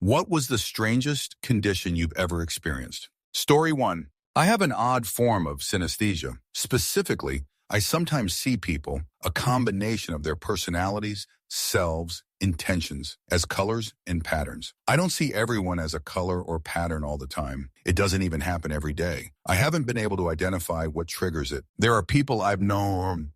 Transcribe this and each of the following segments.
What was the strangest condition you've ever experienced? Story 1. I have an odd form of synesthesia. Specifically, I sometimes see people, a combination of their personalities, selves, intentions, as colors and patterns. I don't see everyone as a color or pattern all the time. It doesn't even happen every day. I haven't been able to identify what triggers it. There are people I've known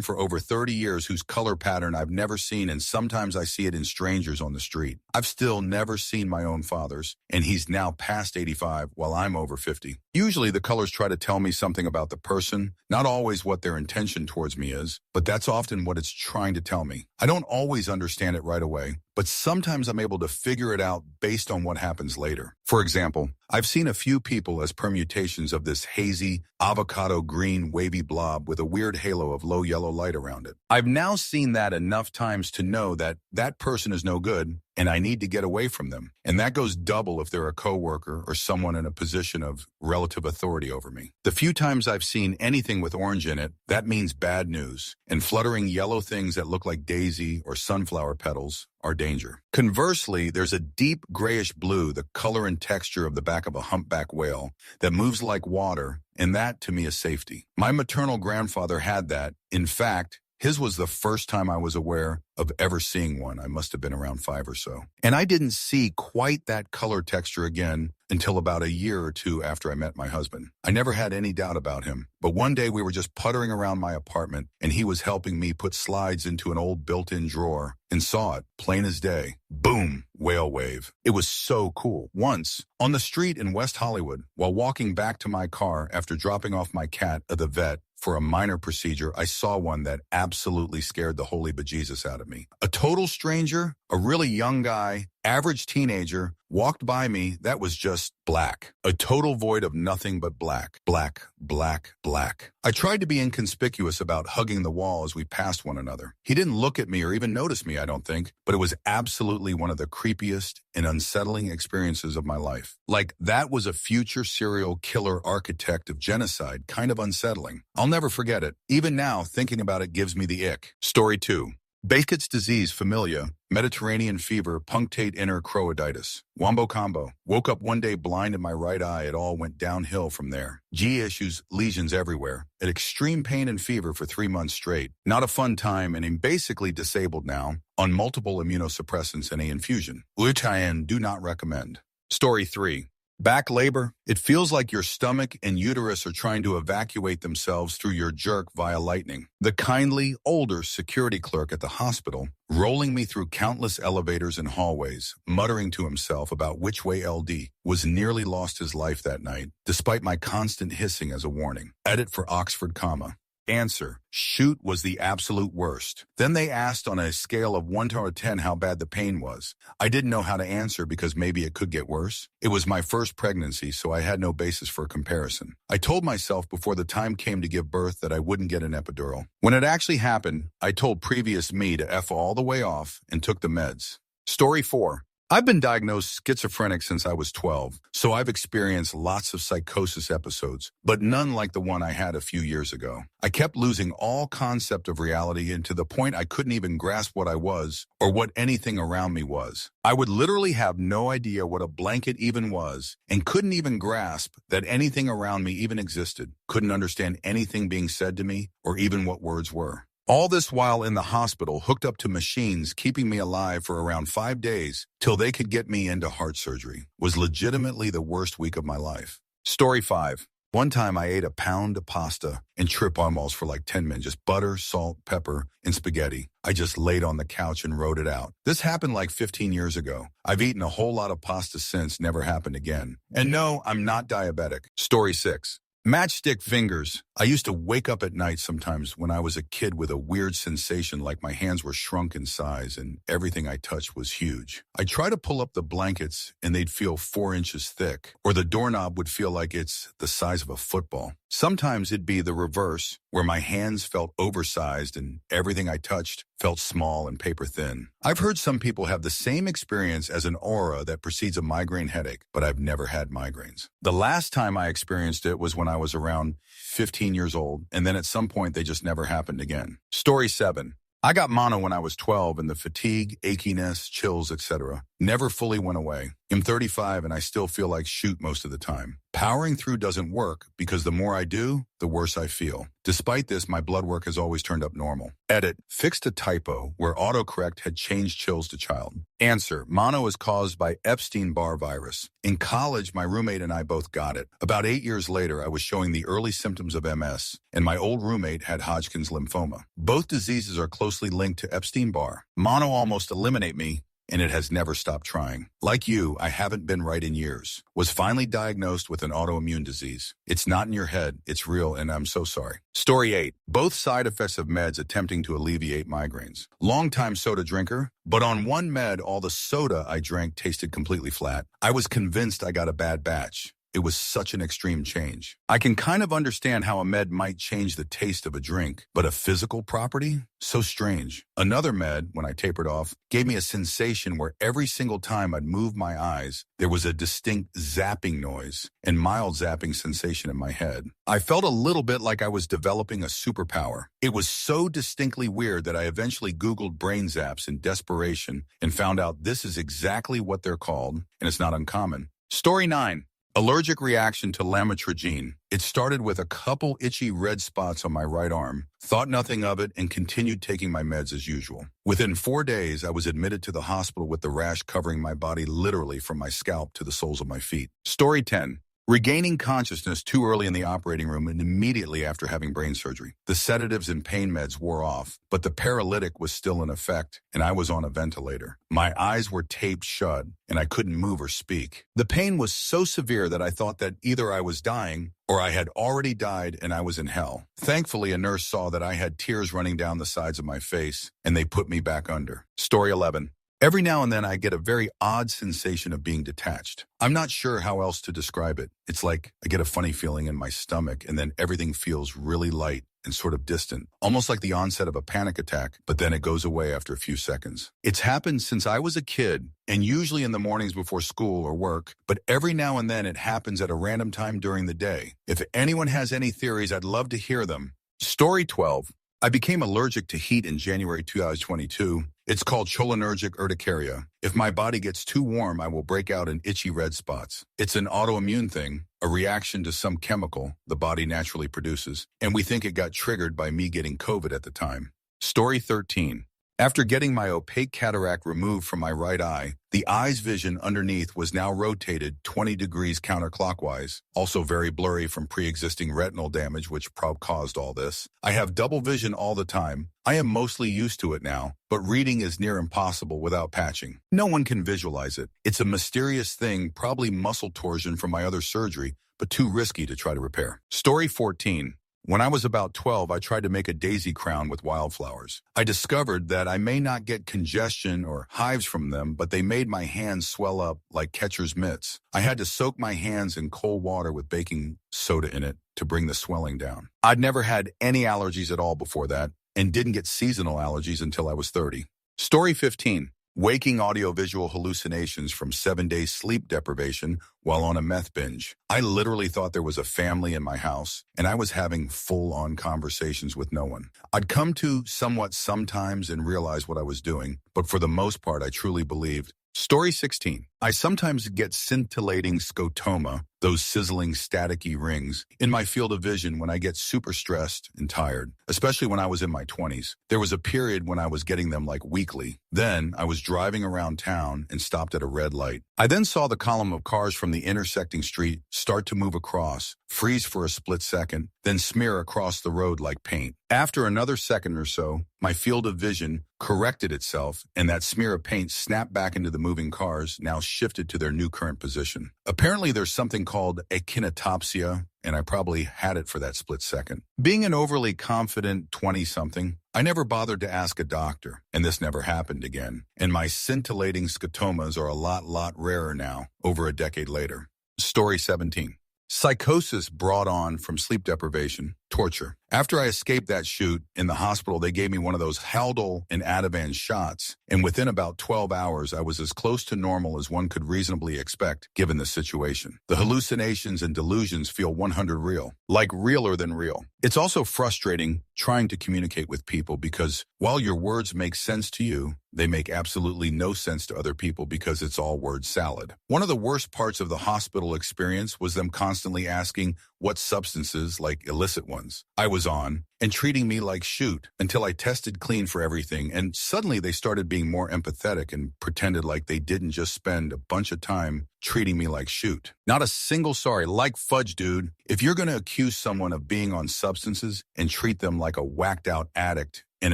for over 30 years whose color pattern I've never seen, and sometimes I see it in strangers on the street. I've still never seen my own father's, and he's now past 85 while I'm over 50. Usually the colors try to tell me something about the person, not always what their intention towards me is, but that's often what it's trying to tell me. I don't always understand it right away, but sometimes I'm able to figure it out based on what happens later. For example, I've seen a few people as permutations of this hazy, avocado green wavy blob with a weird halo of low yellow light around it. I've now seen that enough times to know that that person is no good and I need to get away from them. And that goes double if they're a coworker or someone in a position of relative authority over me. The few times I've seen anything with orange in it, that means bad news. And fluttering yellow things that look like daisy or sunflower petals are danger. Conversely, there's a deep grayish blue, the color and texture of the back of a humpback whale, that moves like water, and that to me is safety. My maternal grandfather had that. In fact, his was the first time I was aware of ever seeing one. I must have been around 5 or so. And I didn't see quite that color texture again until about a year or 2 after I met my husband. I never had any doubt about him, but one day we were just puttering around my apartment and he was helping me put slides into an old built-in drawer and saw it, plain as day. Boom, whale wave. It was so cool. Once, on the street in West Hollywood, while walking back to my car after dropping off my cat at the vet for a minor procedure, I saw one that absolutely scared the holy bejesus out of me. A total stranger, a really young guy, average teenager, walked by me that was just black. A total void of nothing but black. Black, black, black. I tried to be inconspicuous about hugging the wall as we passed one another. He didn't look at me or even notice me, I don't think, but it was absolutely one of the creepiest and unsettling experiences of my life. Like that was a future serial killer architect of genocide, kind of unsettling. I'll never forget it. Even now, thinking about it gives me the ick. Story 2. Behçet's disease, familia, Mediterranean fever, punctate inner choroiditis. Wombo combo. Woke up one day blind in my right eye. It all went downhill from there. G issues, lesions everywhere. At extreme pain and fever for 3 months straight. Not a fun time, and I'm basically disabled now on multiple immunosuppressants and a infusion, which I do not recommend. Story 3. Back labor. It feels like your stomach and uterus are trying to evacuate themselves through your jerk via lightning. The kindly, older security clerk at the hospital, rolling me through countless elevators and hallways, muttering to himself about which way LD, was nearly lost his life that night, despite my constant hissing as a warning. Edit for Oxford, comma. Answer. Shoot was the absolute worst. Then they asked on a scale of 1 to 10 how bad the pain was. I didn't know how to answer because maybe it could get worse. It was my first pregnancy, so I had no basis for comparison. I told myself before the time came to give birth that I wouldn't get an epidural. When it actually happened, I told previous me to F all the way off and took the meds. Story 4. I've been diagnosed schizophrenic since I was 12, so I've experienced lots of psychosis episodes, but none like the one I had a few years ago. I kept losing all concept of reality, and to the point I couldn't even grasp what I was or what anything around me was. I would literally have no idea what a blanket even was and couldn't even grasp that anything around me even existed, couldn't understand anything being said to me or even what words were. All this while in the hospital, hooked up to machines, keeping me alive for around 5 days till they could get me into heart surgery, was legitimately the worst week of my life. Story 5. One time I ate a pound of pasta and trip almost for like 10 minutes, just butter, salt, pepper, and spaghetti. I just laid on the couch and wrote it out. This happened like 15 years ago. I've eaten a whole lot of pasta since, never happened again. And no, I'm not diabetic. Story 6. Matchstick fingers. I used to wake up at night sometimes when I was a kid with a weird sensation like my hands were shrunk in size and everything I touched was huge. I'd try to pull up the blankets and they'd feel 4 inches thick, or the doorknob would feel like it's the size of a football. Sometimes it'd be the reverse, where my hands felt oversized and everything I touched felt small and paper thin. I've heard some people have the same experience as an aura that precedes a migraine headache, but I've never had migraines. The last time I experienced it was when I was around 15 years old, and then at some point they just never happened again. Story 7. I got mono when I was 12, and the fatigue, achiness, chills, etc. Never fully went away. I'm 35 and I still feel like shoot most of the time. Powering through doesn't work because the more I do, the worse I feel. Despite this, my blood work has always turned up normal. Edit. Fixed a typo where autocorrect had changed chills to child. Answer. Mono is caused by Epstein-Barr virus. In college, my roommate and I both got it. About 8 years later, I was showing the early symptoms of MS, and my old roommate had Hodgkin's lymphoma. Both diseases are closely linked to Epstein-Barr. Mono almost eliminated me, and it has never stopped trying. Like you, I haven't been right in years. Was finally diagnosed with an autoimmune disease. It's not in your head, it's real, and I'm so sorry. Story 8. Both side effects of meds attempting to alleviate migraines. Longtime soda drinker, but on one med, all the soda I drank tasted completely flat. I was convinced I got a bad batch. It was such an extreme change. I can kind of understand how a med might change the taste of a drink, but a physical property? So strange. Another med, when I tapered off, gave me a sensation where every single time I'd move my eyes, there was a distinct zapping noise and mild zapping sensation in my head. I felt a little bit like I was developing a superpower. It was so distinctly weird that I eventually Googled brain zaps in desperation and found out this is exactly what they're called, and it's not uncommon. Story 9. Allergic reaction to lamotrigine. It started with a couple itchy red spots on my right arm, thought nothing of it, and continued taking my meds as usual. Within 4 days, I was admitted to the hospital with the rash covering my body literally from my scalp to the soles of my feet. Story 10. Regaining consciousness too early in the operating room and immediately after having brain surgery. The sedatives and pain meds wore off, but the paralytic was still in effect, and I was on a ventilator. My eyes were taped shut, and I couldn't move or speak. The pain was so severe that I thought that either I was dying or I had already died and I was in hell. Thankfully, a nurse saw that I had tears running down the sides of my face, and they put me back under. Story 11. Every now and then I get a very odd sensation of being detached. I'm not sure how else to describe it. It's like I get a funny feeling in my stomach and then everything feels really light and sort of distant, almost like the onset of a panic attack, but then it goes away after a few seconds. It's happened since I was a kid and usually in the mornings before school or work, but every now and then it happens at a random time during the day. If anyone has any theories, I'd love to hear them. Story 12. I became allergic to heat in January 2022. It's called cholinergic urticaria. If my body gets too warm, I will break out in itchy red spots. It's an autoimmune thing, a reaction to some chemical the body naturally produces, and we think it got triggered by me getting COVID at the time. Story 13. After getting my opaque cataract removed from my right eye, the eye's vision underneath was now rotated 20 degrees counterclockwise, also very blurry from pre-existing retinal damage which caused all this. I have double vision all the time. I am mostly used to it now, but reading is near impossible without patching. No one can visualize it. It's a mysterious thing, probably muscle torsion from my other surgery, but too risky to try to repair. Story 14. When I was about 12, I tried to make a daisy crown with wildflowers. I discovered that I may not get congestion or hives from them, but they made my hands swell up like catcher's mitts. I had to soak my hands in cold water with baking soda in it to bring the swelling down. I'd never had any allergies at all before that and didn't get seasonal allergies until I was 30. Story 15. Waking audiovisual hallucinations from 7 days sleep deprivation while on a meth binge. I literally thought there was a family in my house, and I was having full-on conversations with no one. I'd come to somewhat sometimes and realize what I was doing, but for the most part, I truly believed. Story 16. I sometimes get scintillating scotoma, those sizzling staticky rings, in my field of vision when I get super stressed and tired, especially when I was in my 20s. There was a period when I was getting them like weekly. Then I was driving around town and stopped at a red light. I then saw the column of cars from the intersecting street start to move across, freeze for a split second, then smear across the road like paint. After another second or so, my field of vision corrected itself, and that smear of paint snapped back into the moving cars, now shifted to their new current position. Apparently, there's something called echinotopsia, and I probably had it for that split second. Being an overly confident 20-something, I never bothered to ask a doctor, and this never happened again. And my scintillating scotomas are a lot rarer now, over a decade later. Story 17. Psychosis brought on from sleep deprivation torture. After I escaped that shoot, in the hospital, they gave me one of those Haldol and Ativan shots, and within about 12 hours, I was as close to normal as one could reasonably expect, given the situation. The hallucinations and delusions feel 100 real, like realer than real. It's also frustrating trying to communicate with people because while your words make sense to you, they make absolutely no sense to other people because it's all word salad. One of the worst parts of the hospital experience was them constantly asking what substances, like illicit ones, I was on, and treating me like shoot until I tested clean for everything, and suddenly they started being more empathetic and pretended like they didn't just spend a bunch of time treating me like shoot. Not a single sorry, like fudge, dude. If you're going to accuse someone of being on substances and treat them like a whacked out addict and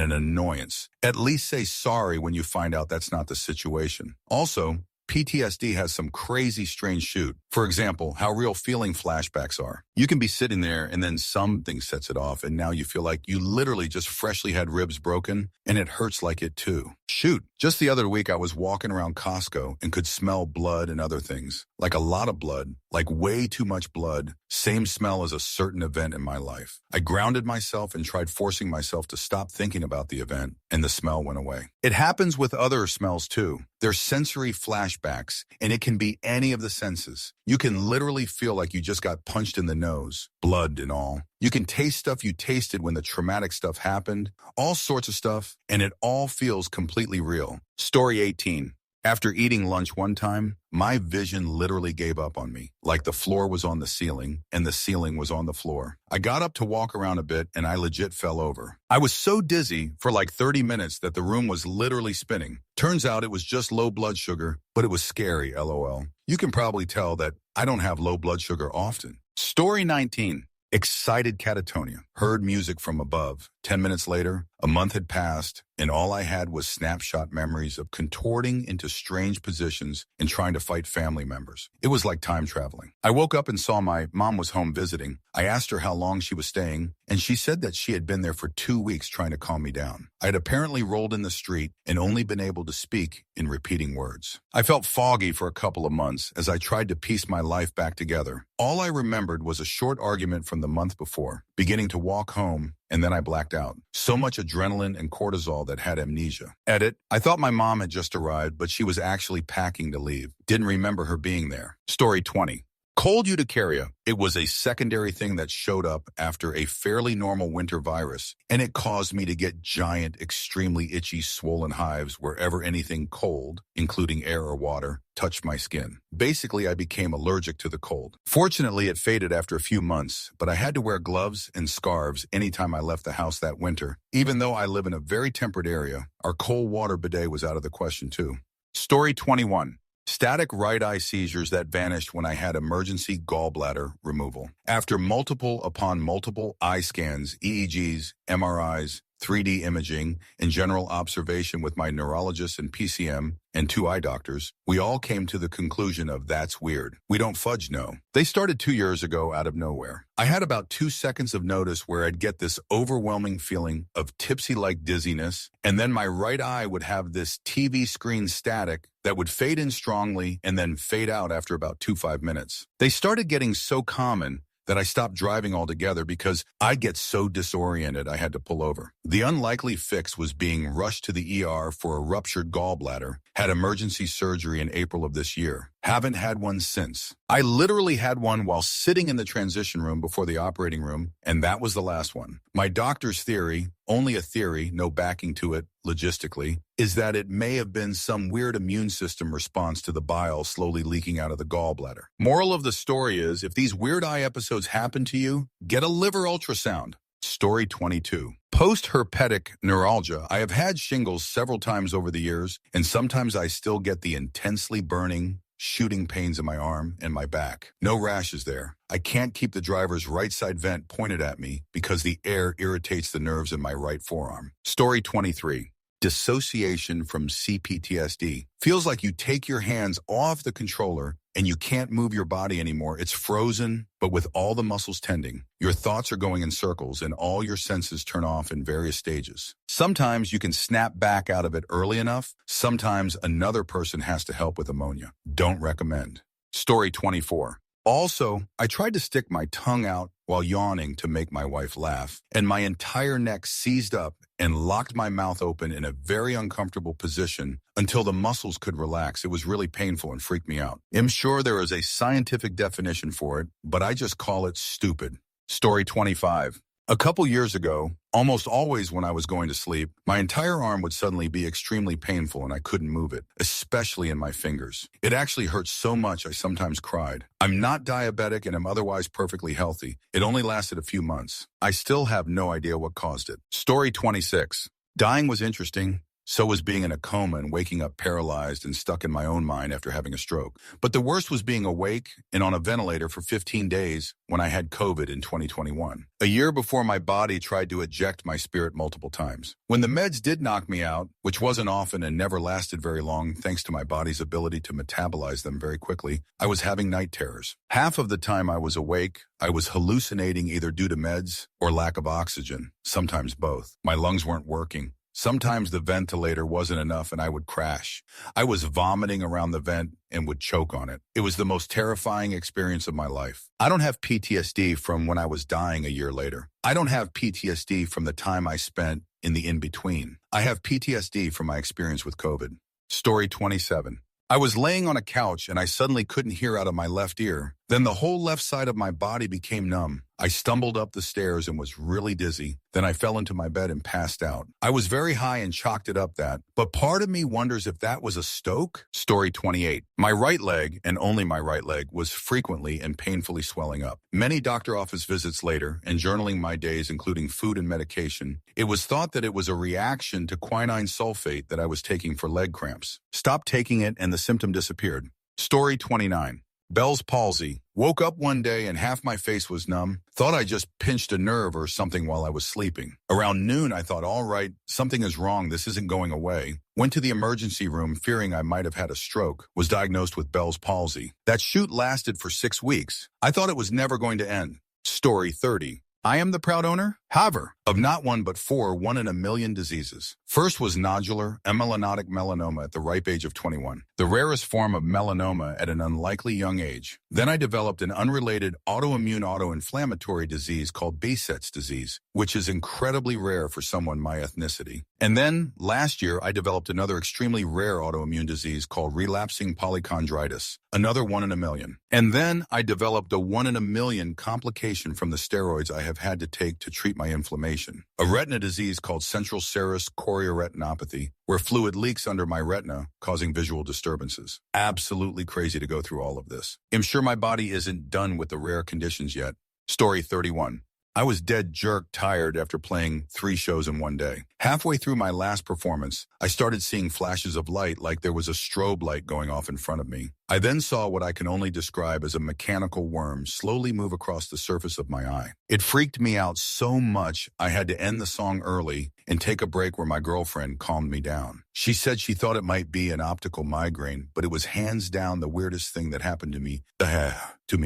an annoyance, at least say sorry when you find out that's not the situation. Also, PTSD has some crazy strange shoot. For example, how real feeling flashbacks are. You can be sitting there and then something sets it off and now you feel like you literally just freshly had ribs broken and it hurts like it too. Shoot. Just the other week I was walking around Costco and could smell blood and other things. Like a lot of blood, like way too much blood, same smell as a certain event in my life. I grounded myself and tried forcing myself to stop thinking about the event and the smell went away. It happens with other smells too. They're sensory flashbacks and it can be any of the senses. You can literally feel like you just got punched in the nose, blood and all. You can taste stuff you tasted when the traumatic stuff happened, all sorts of stuff, and it all feels completely real. Story 18. After eating lunch one time, my vision literally gave up on me, like the floor was on the ceiling and the ceiling was on the floor. I got up to walk around a bit and I legit fell over. I was so dizzy for like 30 minutes that the room was literally spinning. Turns out it was just low blood sugar, but it was scary, LOL. You can probably tell that I don't have low blood sugar often. Story 19. Excited catatonia. Heard music from above. 10 minutes later, a month had passed, and all I had was snapshot memories of contorting into strange positions and trying to fight family members. It was like time traveling. I woke up and saw my mom was home visiting. I asked her how long she was staying, and she said that she had been there for 2 weeks trying to calm me down. I had apparently rolled in the street and only been able to speak in repeating words. I felt foggy for a couple of months as I tried to piece my life back together. All I remembered was a short argument from the month before, beginning to walk home, and then I blacked out. So much adrenaline and cortisol that had amnesia. Edit, I thought my mom had just arrived, but she was actually packing to leave. Didn't remember her being there. Story 20. Cold urticaria. It was a secondary thing that showed up after a fairly normal winter virus, and it caused me to get giant, extremely itchy, swollen hives wherever anything cold, including air or water, touched my skin. Basically, I became allergic to the cold. Fortunately, it faded after a few months, but I had to wear gloves and scarves anytime I left the house that winter. Even though I live in a very temperate area, our cold water bidet was out of the question too. Story 21. Static right eye seizures that vanished when I had emergency gallbladder removal. After multiple upon multiple eye scans, EEGs, MRIs, 3D imaging, and general observation with my neurologist and PCM and 2 eye doctors, we all came to the conclusion of that's weird. We don't fudge know. They started 2 years ago out of nowhere. I had about 2 seconds of notice where I'd get this overwhelming feeling of tipsy-like dizziness, and then my right eye would have this TV screen static that would fade in strongly and then fade out after about 2-5 minutes. They started getting so common that I stopped driving altogether because I'd get so disoriented I had to pull over. The unlikely fix was being rushed to the ER for a ruptured gallbladder, had emergency surgery in April of this year. Haven't had one since. I literally had one while sitting in the transition room before the operating room, and that was the last one. My doctor's theory, only a theory, no backing to it logistically, is that it may have been some weird immune system response to the bile slowly leaking out of the gallbladder. Moral of the story is, if these weird eye episodes happen to you, get a liver ultrasound. Story 22. Post-herpetic neuralgia. I have had shingles several times over the years, and sometimes I still get the intensely burning, shooting pains in my arm and my back. No rashes there. I can't keep the driver's right side vent pointed at me because the air irritates the nerves in my right forearm. Story 23. Dissociation from CPTSD. Feels like you take your hands off the controller and you can't move your body anymore. It's frozen, but with all the muscles tending. Your thoughts are going in circles and all your senses turn off in various stages. Sometimes you can snap back out of it early enough. Sometimes another person has to help with ammonia. Don't recommend. Story 24. Also, I tried to stick my tongue out while yawning to make my wife laugh, and my entire neck seized up and locked my mouth open in a very uncomfortable position until the muscles could relax. It was really painful and freaked me out. I'm sure there is a scientific definition for it, but I just call it stupid. Story 25. A couple years ago, almost always when I was going to sleep, my entire arm would suddenly be extremely painful and I couldn't move it, especially in my fingers. It actually hurt so much I sometimes cried. I'm not diabetic and am otherwise perfectly healthy. It only lasted a few months. I still have no idea what caused it. Story 26. Dying was interesting. So was being in a coma and waking up paralyzed and stuck in my own mind after having a stroke. But the worst was being awake and on a ventilator for 15 days when I had COVID in 2021. A year before my body tried to eject my spirit multiple times. When the meds did knock me out, which wasn't often and never lasted very long thanks to my body's ability to metabolize them very quickly, I was having night terrors. Half of the time I was awake, I was hallucinating either due to meds or lack of oxygen, sometimes both. My lungs weren't working. Sometimes the ventilator wasn't enough and I would crash. I was vomiting around the vent and would choke on it. It was the most terrifying experience of my life. I don't have PTSD from when I was dying a year later. I don't have PTSD from the time I spent in the in-between. I have PTSD from my experience with COVID. Story 27. I was laying on a couch and I suddenly couldn't hear out of my left ear. Then the whole left side of my body became numb. I stumbled up the stairs and was really dizzy. Then I fell into my bed and passed out. I was very high and chalked it up that, but part of me wonders if that was a stoke. Story 28. My right leg, and only my right leg, was frequently and painfully swelling up. Many doctor office visits later, and journaling my days including food and medication, it was thought that it was a reaction to quinine sulfate that I was taking for leg cramps. Stopped taking it and the symptom disappeared. Story 29. Bell's palsy. Woke up one day and half my face was numb. Thought I just pinched a nerve or something while I was sleeping. Around noon, I thought, all right, something is wrong. This isn't going away. Went to the emergency room fearing I might have had a stroke. Was diagnosed with Bell's palsy. That shoot lasted for 6 weeks. I thought it was never going to end. Story 30. I am the proud owner, however, of not one but 4 one in a million diseases. First was nodular amelanotic melanoma at the ripe age of 21, the rarest form of melanoma at an unlikely young age. Then I developed an unrelated autoimmune autoinflammatory disease called Behçet's disease, which is incredibly rare for someone my ethnicity. And then, last year, I developed another extremely rare autoimmune disease called relapsing polychondritis, another 1 in a million. And then I developed a 1 in a million complication from the steroids I have had to take to treat my inflammation, a retina disease called central serous chorioretinopathy, where fluid leaks under my retina, causing visual disturbances. Absolutely crazy to go through all of this. I'm sure my body isn't done with the rare conditions yet. Story 31. I was dead jerk tired after playing 3 shows in one day. Halfway through my last performance, I started seeing flashes of light like there was a strobe light going off in front of me. I then saw what I can only describe as a mechanical worm slowly move across the surface of my eye. It freaked me out so much I had to end the song early and take a break where my girlfriend calmed me down. She said she thought it might be an optical migraine, but it was hands down the weirdest thing that happened to me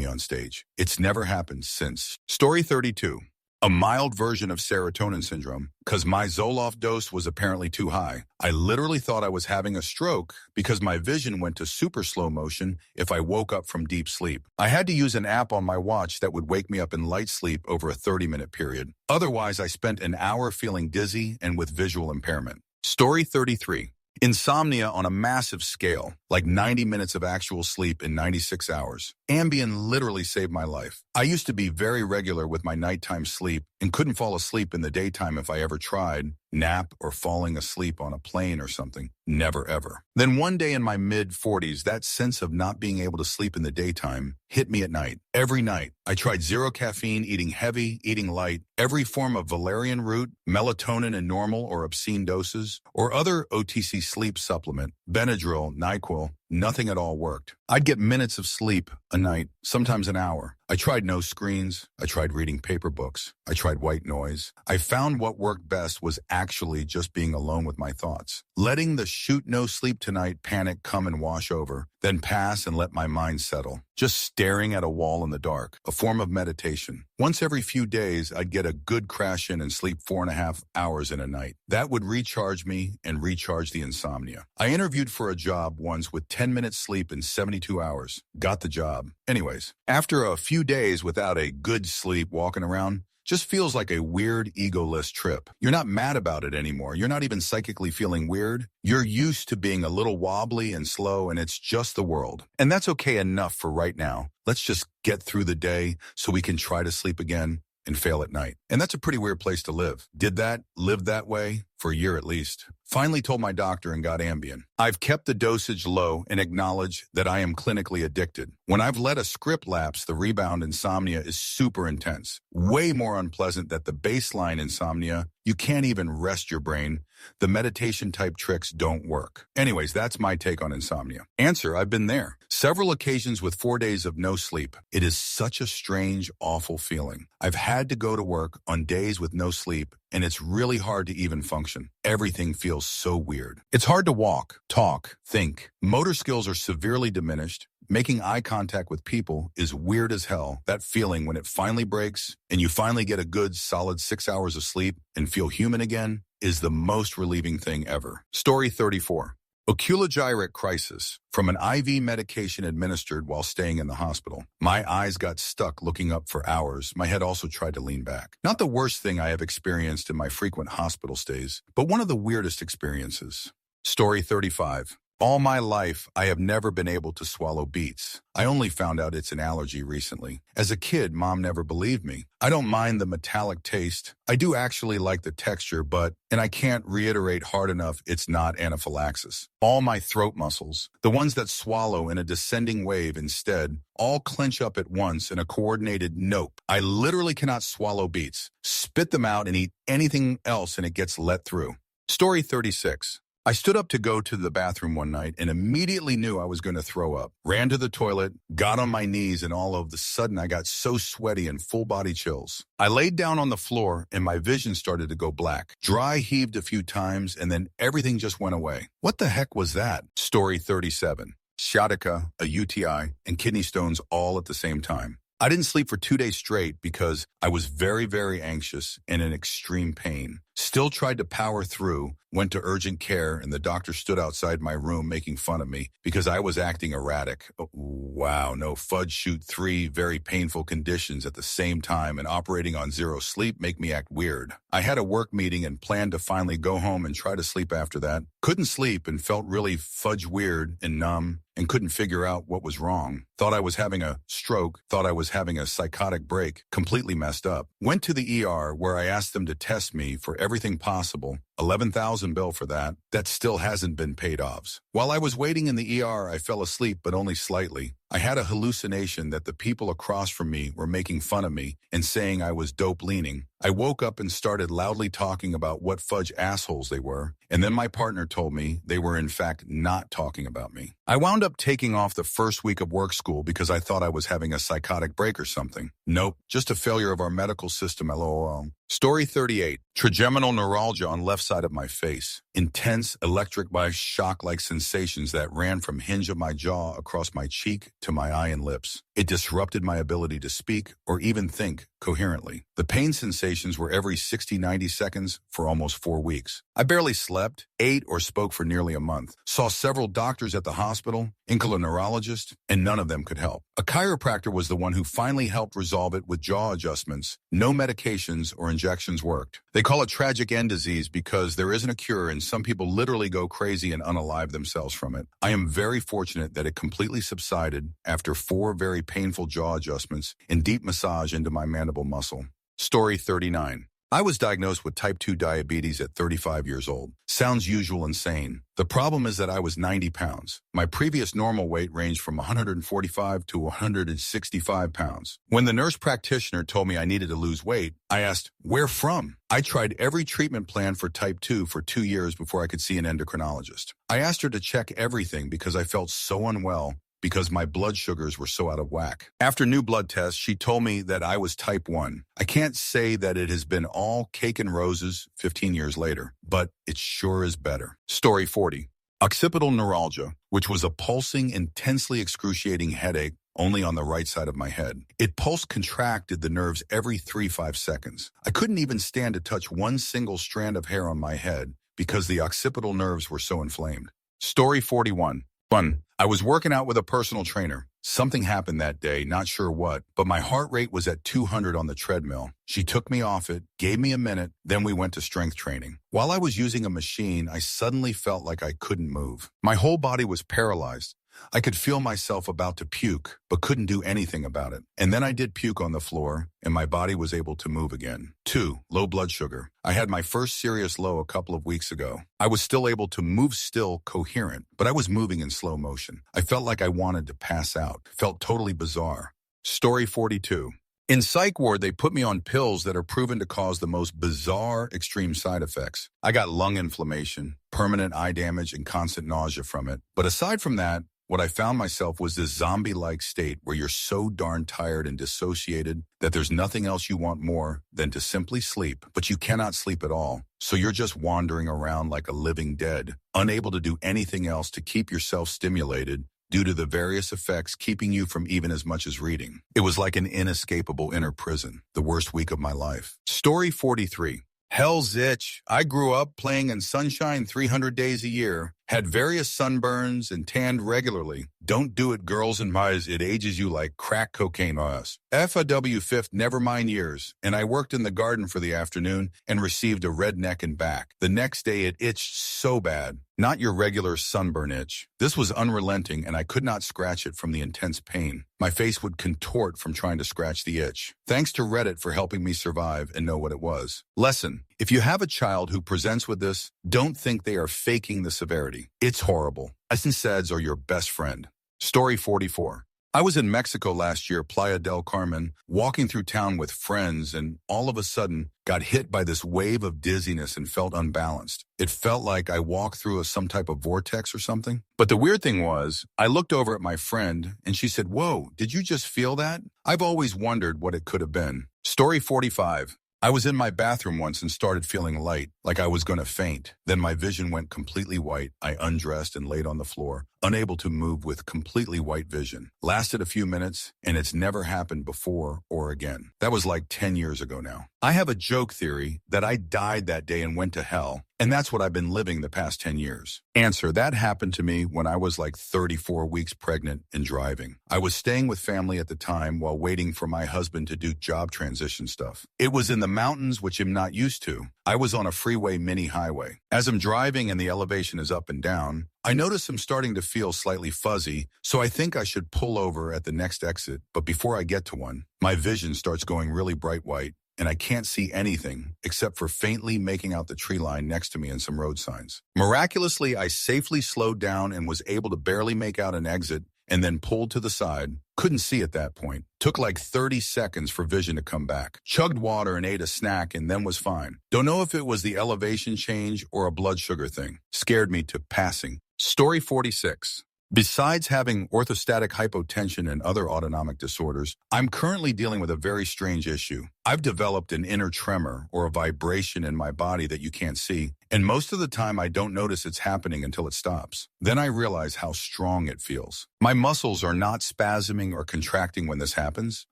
on stage. It's never happened since. Story 32. A mild version of serotonin syndrome, because my Zoloft dose was apparently too high. I literally thought I was having a stroke because my vision went to super slow motion if I woke up from deep sleep. I had to use an app on my watch that would wake me up in light sleep over a 30-minute period. Otherwise, I spent an hour feeling dizzy and with visual impairment. Story 33. Insomnia on a massive scale, like 90 minutes of actual sleep in 96 hours. Ambien literally saved my life. I used to be very regular with my nighttime sleep and couldn't fall asleep in the daytime if I ever tried, nap or falling asleep on a plane or something. Never ever. Then one day in my mid-40s, that sense of not being able to sleep in the daytime hit me at night. Every night, I tried zero caffeine, eating heavy, eating light, every form of valerian root, melatonin in normal or obscene doses, or other OTC sleep supplement, Benadryl, NyQuil. Nothing at all worked. I'd get minutes of sleep a night, sometimes an hour. I tried no screens. I tried reading paper books. I tried white noise. I found what worked best was actually just being alone with my thoughts. Letting the shoot no sleep tonight panic come and wash over, then pass and let my mind settle. Just staring at a wall in the dark, a form of meditation. Once every few days, I'd get a good crash in and sleep 4.5 hours in a night. That would recharge me and recharge the insomnia. I interviewed for a job once with 10 minutes sleep in 72 hours. Got the job. Anyways, after a few days without a good sleep walking around, just feels like a weird egoless trip. You're not mad about it anymore. You're not even psychically feeling weird. You're used to being a little wobbly and slow, and it's just the world. And that's okay enough for right now. Let's just get through the day so we can try to sleep again and fail at night. And that's a pretty weird place to live. Did that, lived that way for a year at least. Finally told my doctor and got Ambien. I've kept the dosage low and acknowledge that I am clinically addicted. When I've let a script lapse, the rebound insomnia is super intense. Way more unpleasant than the baseline insomnia. You can't even rest your brain. The meditation type tricks don't work. Anyways, that's my take on insomnia. Answer, I've been there. Several occasions with 4 days of no sleep. It is such a strange, awful feeling. I've had to go to work on days with no sleep, and it's really hard to even function. Everything feels so weird. It's hard to walk, talk, think. Motor skills are severely diminished. Making eye contact with people is weird as hell. That feeling when it finally breaks and you finally get a good solid 6 hours of sleep and feel human again is the most relieving thing ever. Story 34. Oculogyric crisis from an IV medication administered while staying in the hospital. My eyes got stuck looking up for hours. My head also tried to lean back. Not the worst thing I have experienced in my frequent hospital stays, but one of the weirdest experiences. Story 35. All my life, I have never been able to swallow beets. I only found out it's an allergy recently. As a kid, Mom never believed me. I don't mind the metallic taste. I do actually like the texture, and I can't reiterate hard enough, it's not anaphylaxis. All my throat muscles, the ones that swallow in a descending wave instead, all clench up at once in a coordinated nope. I literally cannot swallow beets, spit them out, and eat anything else, and it gets let through. Story 36. I stood up to go to the bathroom one night and immediately knew I was going to throw up. Ran to the toilet, got on my knees, and all of a sudden I got so sweaty and full body chills. I laid down on the floor and my vision started to go black. Dry heaved a few times and then everything just went away. What the heck was that? Story 37. Sciatica, a UTI, and kidney stones all at the same time. I didn't sleep for 2 days straight because I was very, very anxious and in extreme pain. Still tried to power through, went to urgent care, and the doctor stood outside my room making fun of me because I was acting erratic. Oh, wow, no fudge shoot 3 very painful conditions at the same time and operating on 0 sleep make me act weird. I had a work meeting and planned to finally go home and try to sleep after that. Couldn't sleep and felt really fudge weird and numb and couldn't figure out what was wrong. Thought I was having a stroke, thought I was having a psychotic break, completely messed up. Went to the ER where I asked them to test me for everything possible. $11,000 bill for that. That still hasn't been paid off. While I was waiting in the ER, I fell asleep, but only slightly. I had a hallucination that the people across from me were making fun of me and saying I was dope leaning. I woke up and started loudly talking about what fudge assholes they were, and then my partner told me they were in fact not talking about me. I wound up taking off the first week of work school because I thought I was having a psychotic break or something. Nope, just a failure of our medical system, lol. Story 38. Trigeminal neuralgia on left side of my face. Intense electric by shock-like sensations that ran from hinge of my jaw across my cheek to my eye and lips. It disrupted my ability to speak or even think coherently. The pain sensations were every 60-90 seconds for almost 4 weeks. I barely slept, ate, or spoke for nearly a month. Saw several doctors at the hospital, including a neurologist, and none of them could help. A chiropractor was the one who finally helped resolve it with jaw adjustments. No medications or injections worked. They call it tragic end disease because there isn't a cure and some people literally go crazy and unalive themselves from it. I am very fortunate that it completely subsided after 4 very painful jaw adjustments and deep massage into my mandible muscle. Story 39. I was diagnosed with type 2 diabetes at 35 years old. Sounds usual and sane. The problem is that I was 90 pounds. My previous normal weight ranged from 145 to 165 pounds. When the nurse practitioner told me I needed to lose weight, I asked, where from? I tried every treatment plan for type 2 for 2 years before I could see an endocrinologist. I asked her to check everything because I felt so unwell because my blood sugars were so out of whack. After new blood tests, she told me that I was type 1. I can't say that it has been all cake and roses 15 years later, but it sure is better. Story 40. Occipital neuralgia, which was a pulsing, intensely excruciating headache only on the right side of my head. It pulse-contracted the nerves every 3-5 seconds. I couldn't even stand to touch one single strand of hair on my head because the occipital nerves were so inflamed. Story 41. Fun. I was working out with a personal trainer. Something happened that day, not sure what, but my heart rate was at 200 on the treadmill. She took me off it, gave me a minute, then we went to strength training. While I was using a machine, I suddenly felt like I couldn't move. My whole body was paralyzed. I could feel myself about to puke, but couldn't do anything about it. And then I did puke on the floor, and my body was able to move again. 2. Low blood sugar. I had my first serious low a couple of weeks ago. I was still able to move still coherent, but I was moving in slow motion. I felt like I wanted to pass out. Felt totally bizarre. Story 42. In psych ward, they put me on pills that are proven to cause the most bizarre extreme side effects. I got lung inflammation, permanent eye damage, and constant nausea from it. But aside from that, what I found myself was this zombie-like state where you're so darn tired and dissociated that there's nothing else you want more than to simply sleep, but you cannot sleep at all. So you're just wandering around like a living dead, unable to do anything else to keep yourself stimulated due to the various effects keeping you from even as much as reading. It was like an inescapable inner prison, the worst week of my life. Story 43. Hell's itch. I grew up playing in sunshine 300 days a year, had various sunburns and tanned regularly. Don't do it, girls and boys. It ages you like crack cocaine on us. FAW fifth, never mind years. And I worked in the garden for the afternoon and received a red neck and back. The next day it itched so bad. Not your regular sunburn itch. This was unrelenting and I could not scratch it from the intense pain. My face would contort from trying to scratch the itch. Thanks to Reddit for helping me survive and know what it was. Lesson. If you have a child who presents with this, don't think they are faking the severity. It's horrible. SIDS are your best friend. Story 44. I was in Mexico last year, Playa del Carmen, walking through town with friends, and all of a sudden got hit by this wave of dizziness and felt unbalanced. It felt like I walked through some type of vortex or something. But the weird thing was, I looked over at my friend, and she said, "Whoa, did you just feel that?" I've always wondered what it could have been. Story 45. I was in my bathroom once and started feeling light, like I was going to faint. Then my vision went completely white. I undressed and laid on the floor, unable to move with completely white vision. Lasted a few minutes, and it's never happened before or again. That was like 10 years ago now. I have a joke theory that I died that day and went to hell, and that's what I've been living the past 10 years. Answer, that happened to me when I was like 34 weeks pregnant and driving. I was staying with family at the time while waiting for my husband to do job transition stuff. It was in the mountains, which I'm not used to. I was on a freeway mini highway. As I'm driving and the elevation is up and down, I notice I'm starting to feel slightly fuzzy, so I think I should pull over at the next exit. But before I get to one, my vision starts going really bright white, and I can't see anything except for faintly making out the tree line next to me and some road signs. Miraculously, I safely slowed down and was able to barely make out an exit and then pulled to the side. Couldn't see at that point. Took like 30 seconds for vision to come back. Chugged water and ate a snack and then was fine. Don't know if it was the elevation change or a blood sugar thing. Scared me to passing. Story 46. Besides having orthostatic hypotension and other autonomic disorders, I'm currently dealing with a very strange issue. I've developed an inner tremor or a vibration in my body that you can't see, and most of the time I don't notice it's happening until it stops. Then I realize how strong it feels. My muscles are not spasming or contracting when this happens,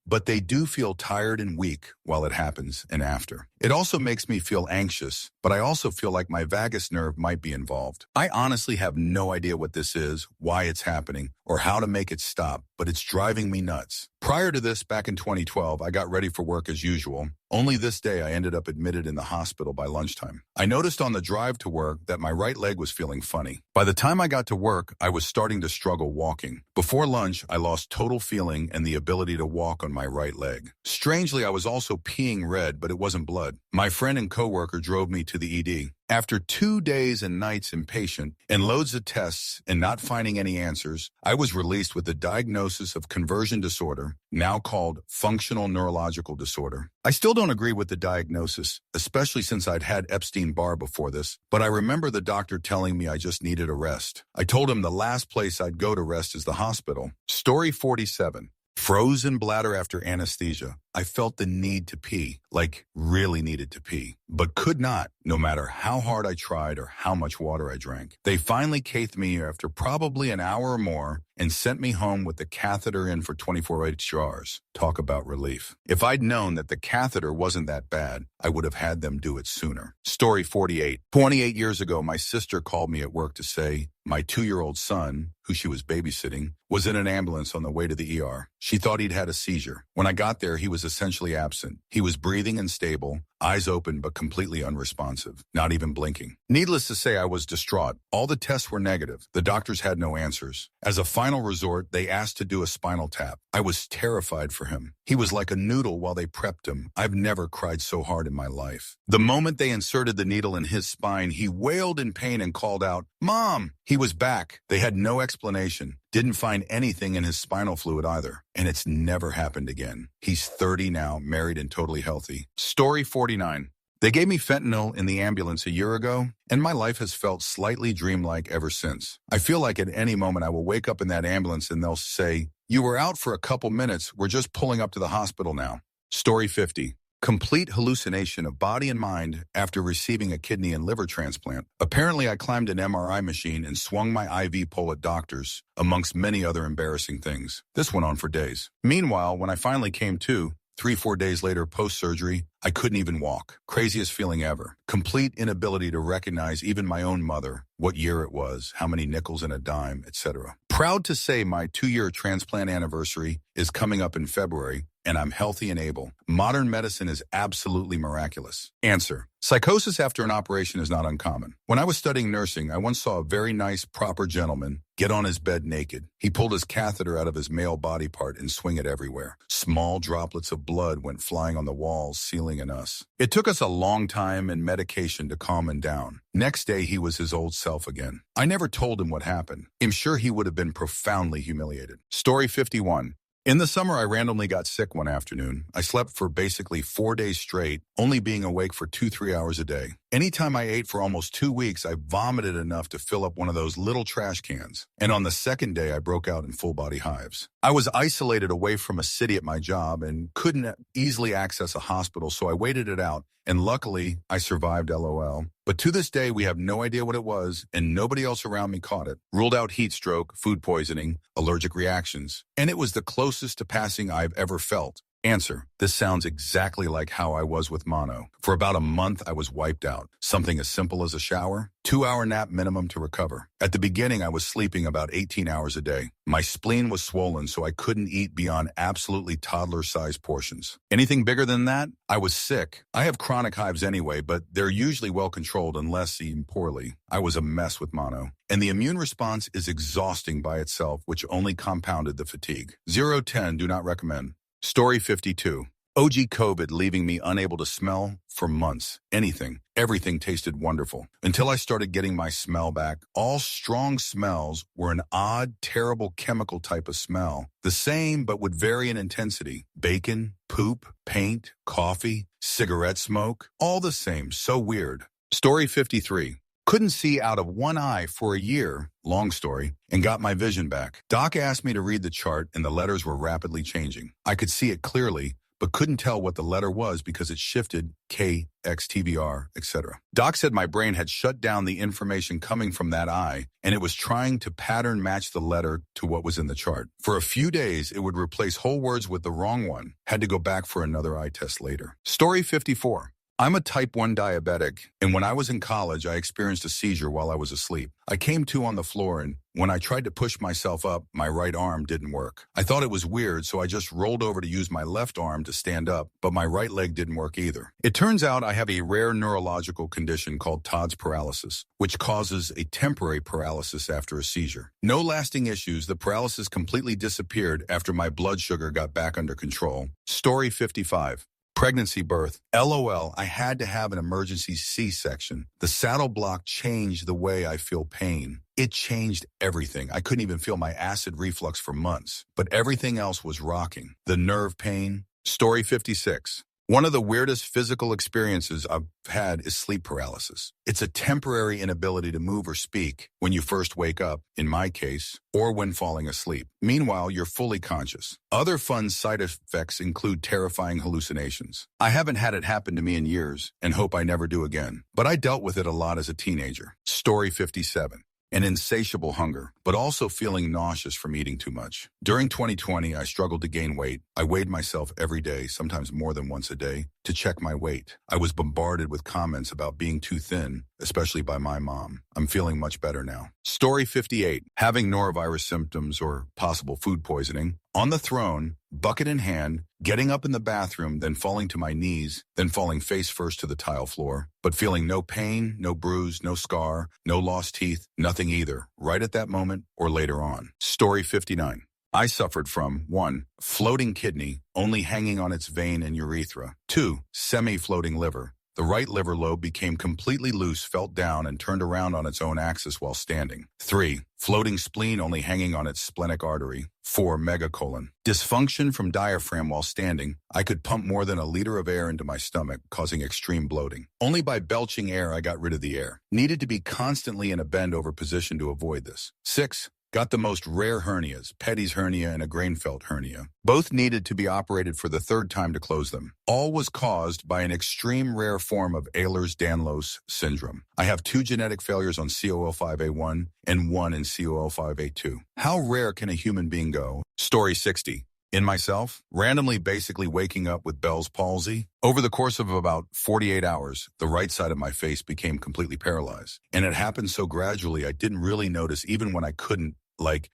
but they do feel tired and weak while it happens and after. It also makes me feel anxious, but I also feel like my vagus nerve might be involved. I honestly have no idea what this is, why it's happening, or how to make it stop, but it's driving me nuts. Prior to this, back in 2012, I got ready for work as usual. Only this day, I ended up admitted in the hospital by lunchtime. I noticed on the drive to work that my right leg was feeling funny. By the time I got to work, I was starting to struggle walking. Before lunch, I lost total feeling and the ability to walk on my right leg. Strangely, I was also peeing red, but it wasn't blood. My friend and coworker drove me to the ED. After 2 days and nights inpatient and loads of tests and not finding any answers, I was released with the diagnosis of conversion disorder, now called functional neurological disorder. I still don't agree with the diagnosis, especially since I'd had Epstein-Barr before this, but I remember the doctor telling me I just needed a rest. I told him the last place I'd go to rest is the hospital. Story 47. Frozen bladder after anesthesia. I felt the need to pee, like really needed to pee, but could not, no matter how hard I tried or how much water I drank. They finally cathed me after probably an hour or more and sent me home with the catheter in for 24 hours. Talk about relief. If I'd known that the catheter wasn't that bad, I would have had them do it sooner. Story 48. 28 years ago, my sister called me at work to say my 2-year-old son, who she was babysitting, was in an ambulance on the way to the ER. She thought he'd had a seizure. When I got there, he was essentially absent. He was breathing and stable, eyes open but completely unresponsive, not even blinking. Needless to say, I was distraught. All the tests were negative. The doctors had no answers. As a final resort, they asked to do a spinal tap. I was terrified for him. He was like a noodle while they prepped him. I've never cried so hard in my life. The moment they inserted the needle in his spine, he wailed in pain and called out, "Mom!" He was back. They had no explanation. Didn't find anything in his spinal fluid either. And it's never happened again. He's 30 now, married and totally healthy. Story 49. They gave me fentanyl in the ambulance a year ago, and my life has felt slightly dreamlike ever since. I feel like at any moment I will wake up in that ambulance and they'll say, "You were out for a couple minutes. We're just pulling up to the hospital now." Story 50. Complete hallucination of body and mind after receiving a kidney and liver transplant. Apparently, I climbed an MRI machine and swung my IV pole at doctors, amongst many other embarrassing things. This went on for days. Meanwhile, when I finally came to, 3-4 days later post-surgery, I couldn't even walk. Craziest feeling ever. Complete inability to recognize even my own mother, what year it was, how many nickels and a dime, etc. Proud to say my 2-year transplant anniversary is coming up in February, and I'm healthy and able. Modern medicine is absolutely miraculous. Answer. Psychosis after an operation is not uncommon. When I was studying nursing, I once saw a very nice, proper gentleman get on his bed naked. He pulled his catheter out of his male body part and swing it everywhere. Small droplets of blood went flying on the walls, ceiling, and us. It took us a long time and medication to calm him down. Next day, he was his old self again. I never told him what happened. I'm sure he would have been profoundly humiliated. Story 51. In the summer, I randomly got sick one afternoon. I slept for basically 4 days straight, only being awake for 2-3 hours a day. Anytime I ate for almost 2 weeks, I vomited enough to fill up one of those little trash cans. And on the second day, I broke out in full-body hives. I was isolated away from a city at my job and couldn't easily access a hospital, so I waited it out. And luckily, I survived, LOL. But to this day, we have no idea what it was, and nobody else around me caught it. Ruled out heat stroke, food poisoning, allergic reactions, and it was the closest to passing I've ever felt. Answer. This sounds exactly like how I was with mono. For about a month, I was wiped out. Something as simple as a shower, 2-hour nap minimum to recover. At the beginning, I was sleeping about 18 hours a day. My spleen was swollen, so I couldn't eat beyond absolutely toddler-sized portions. Anything bigger than that, I was sick. I have chronic hives anyway, but they're usually well-controlled unless eaten poorly. I was a mess with mono. And the immune response is exhausting by itself, which only compounded the fatigue. 0-10, do not recommend. Story 52. OG COVID leaving me unable to smell for months. Anything. Everything tasted wonderful. Until I started getting my smell back. All strong smells were an odd, terrible chemical type of smell. The same, but would vary in intensity. Bacon, poop, paint, coffee, cigarette smoke. All the same. So weird. Story 53. Couldn't see out of one eye for a year, long story, and got my vision back. Doc asked me to read the chart, and the letters were rapidly changing. I could see it clearly, but couldn't tell what the letter was because it shifted K, X, TVR, etc. Doc said my brain had shut down the information coming from that eye, and it was trying to pattern match the letter to what was in the chart. For a few days, it would replace whole words with the wrong one. Had to go back for another eye test later. Story 54. I'm a type 1 diabetic, and when I was in college, I experienced a seizure while I was asleep. I came to on the floor, and when I tried to push myself up, my right arm didn't work. I thought it was weird, so I just rolled over to use my left arm to stand up, but my right leg didn't work either. It turns out I have a rare neurological condition called Todd's paralysis, which causes a temporary paralysis after a seizure. No lasting issues, the paralysis completely disappeared after my blood sugar got back under control. Story 55. Pregnancy birth. LOL, I had to have an emergency C-section. The saddle block changed the way I feel pain. It changed everything. I couldn't even feel my acid reflux for months, but everything else was rocking. The nerve pain. Story 56. One of the weirdest physical experiences I've had is sleep paralysis. It's a temporary inability to move or speak when you first wake up, in my case, or when falling asleep. Meanwhile, you're fully conscious. Other fun side effects include terrifying hallucinations. I haven't had it happen to me in years and hope I never do again, but I dealt with it a lot as a teenager. Story 57. An insatiable hunger, but also feeling nauseous from eating too much. During 2020, I struggled to gain weight. I weighed myself every day, sometimes more than once a day, to check my weight. I was bombarded with comments about being too thin, especially by my mom. I'm feeling much better now. Story 58. Having norovirus symptoms or possible food poisoning. On the throne, bucket in hand, getting up in the bathroom, then falling to my knees, then falling face first to the tile floor, but feeling no pain, no bruise, no scar, no lost teeth, nothing either, right at that moment or later on. Story 59. I suffered from 1. Floating kidney, only hanging on its vein and urethra. 2. Semi-floating liver. The right liver lobe became completely loose, fell down, and turned around on its own axis while standing. 3. Floating spleen only hanging on its splenic artery. 4. Megacolon. Dysfunction from diaphragm while standing. I could pump more than a liter of air into my stomach, causing extreme bloating. Only by belching air I got rid of the air. Needed to be constantly in a bend-over position to avoid this. 6. Got the most rare hernias, Petty's hernia and a Grainfeld hernia. Both needed to be operated for the 3rd time to close them. All was caused by an extreme rare form of Ehlers-Danlos syndrome. I have 2 genetic failures on COL5A1 and 1 in COL5A2. How rare can a human being go? Story 60. In myself, randomly basically waking up with Bell's palsy. Over the course of about 48 hours, the right side of my face became completely paralyzed. And it happened so gradually I didn't really notice even when I couldn't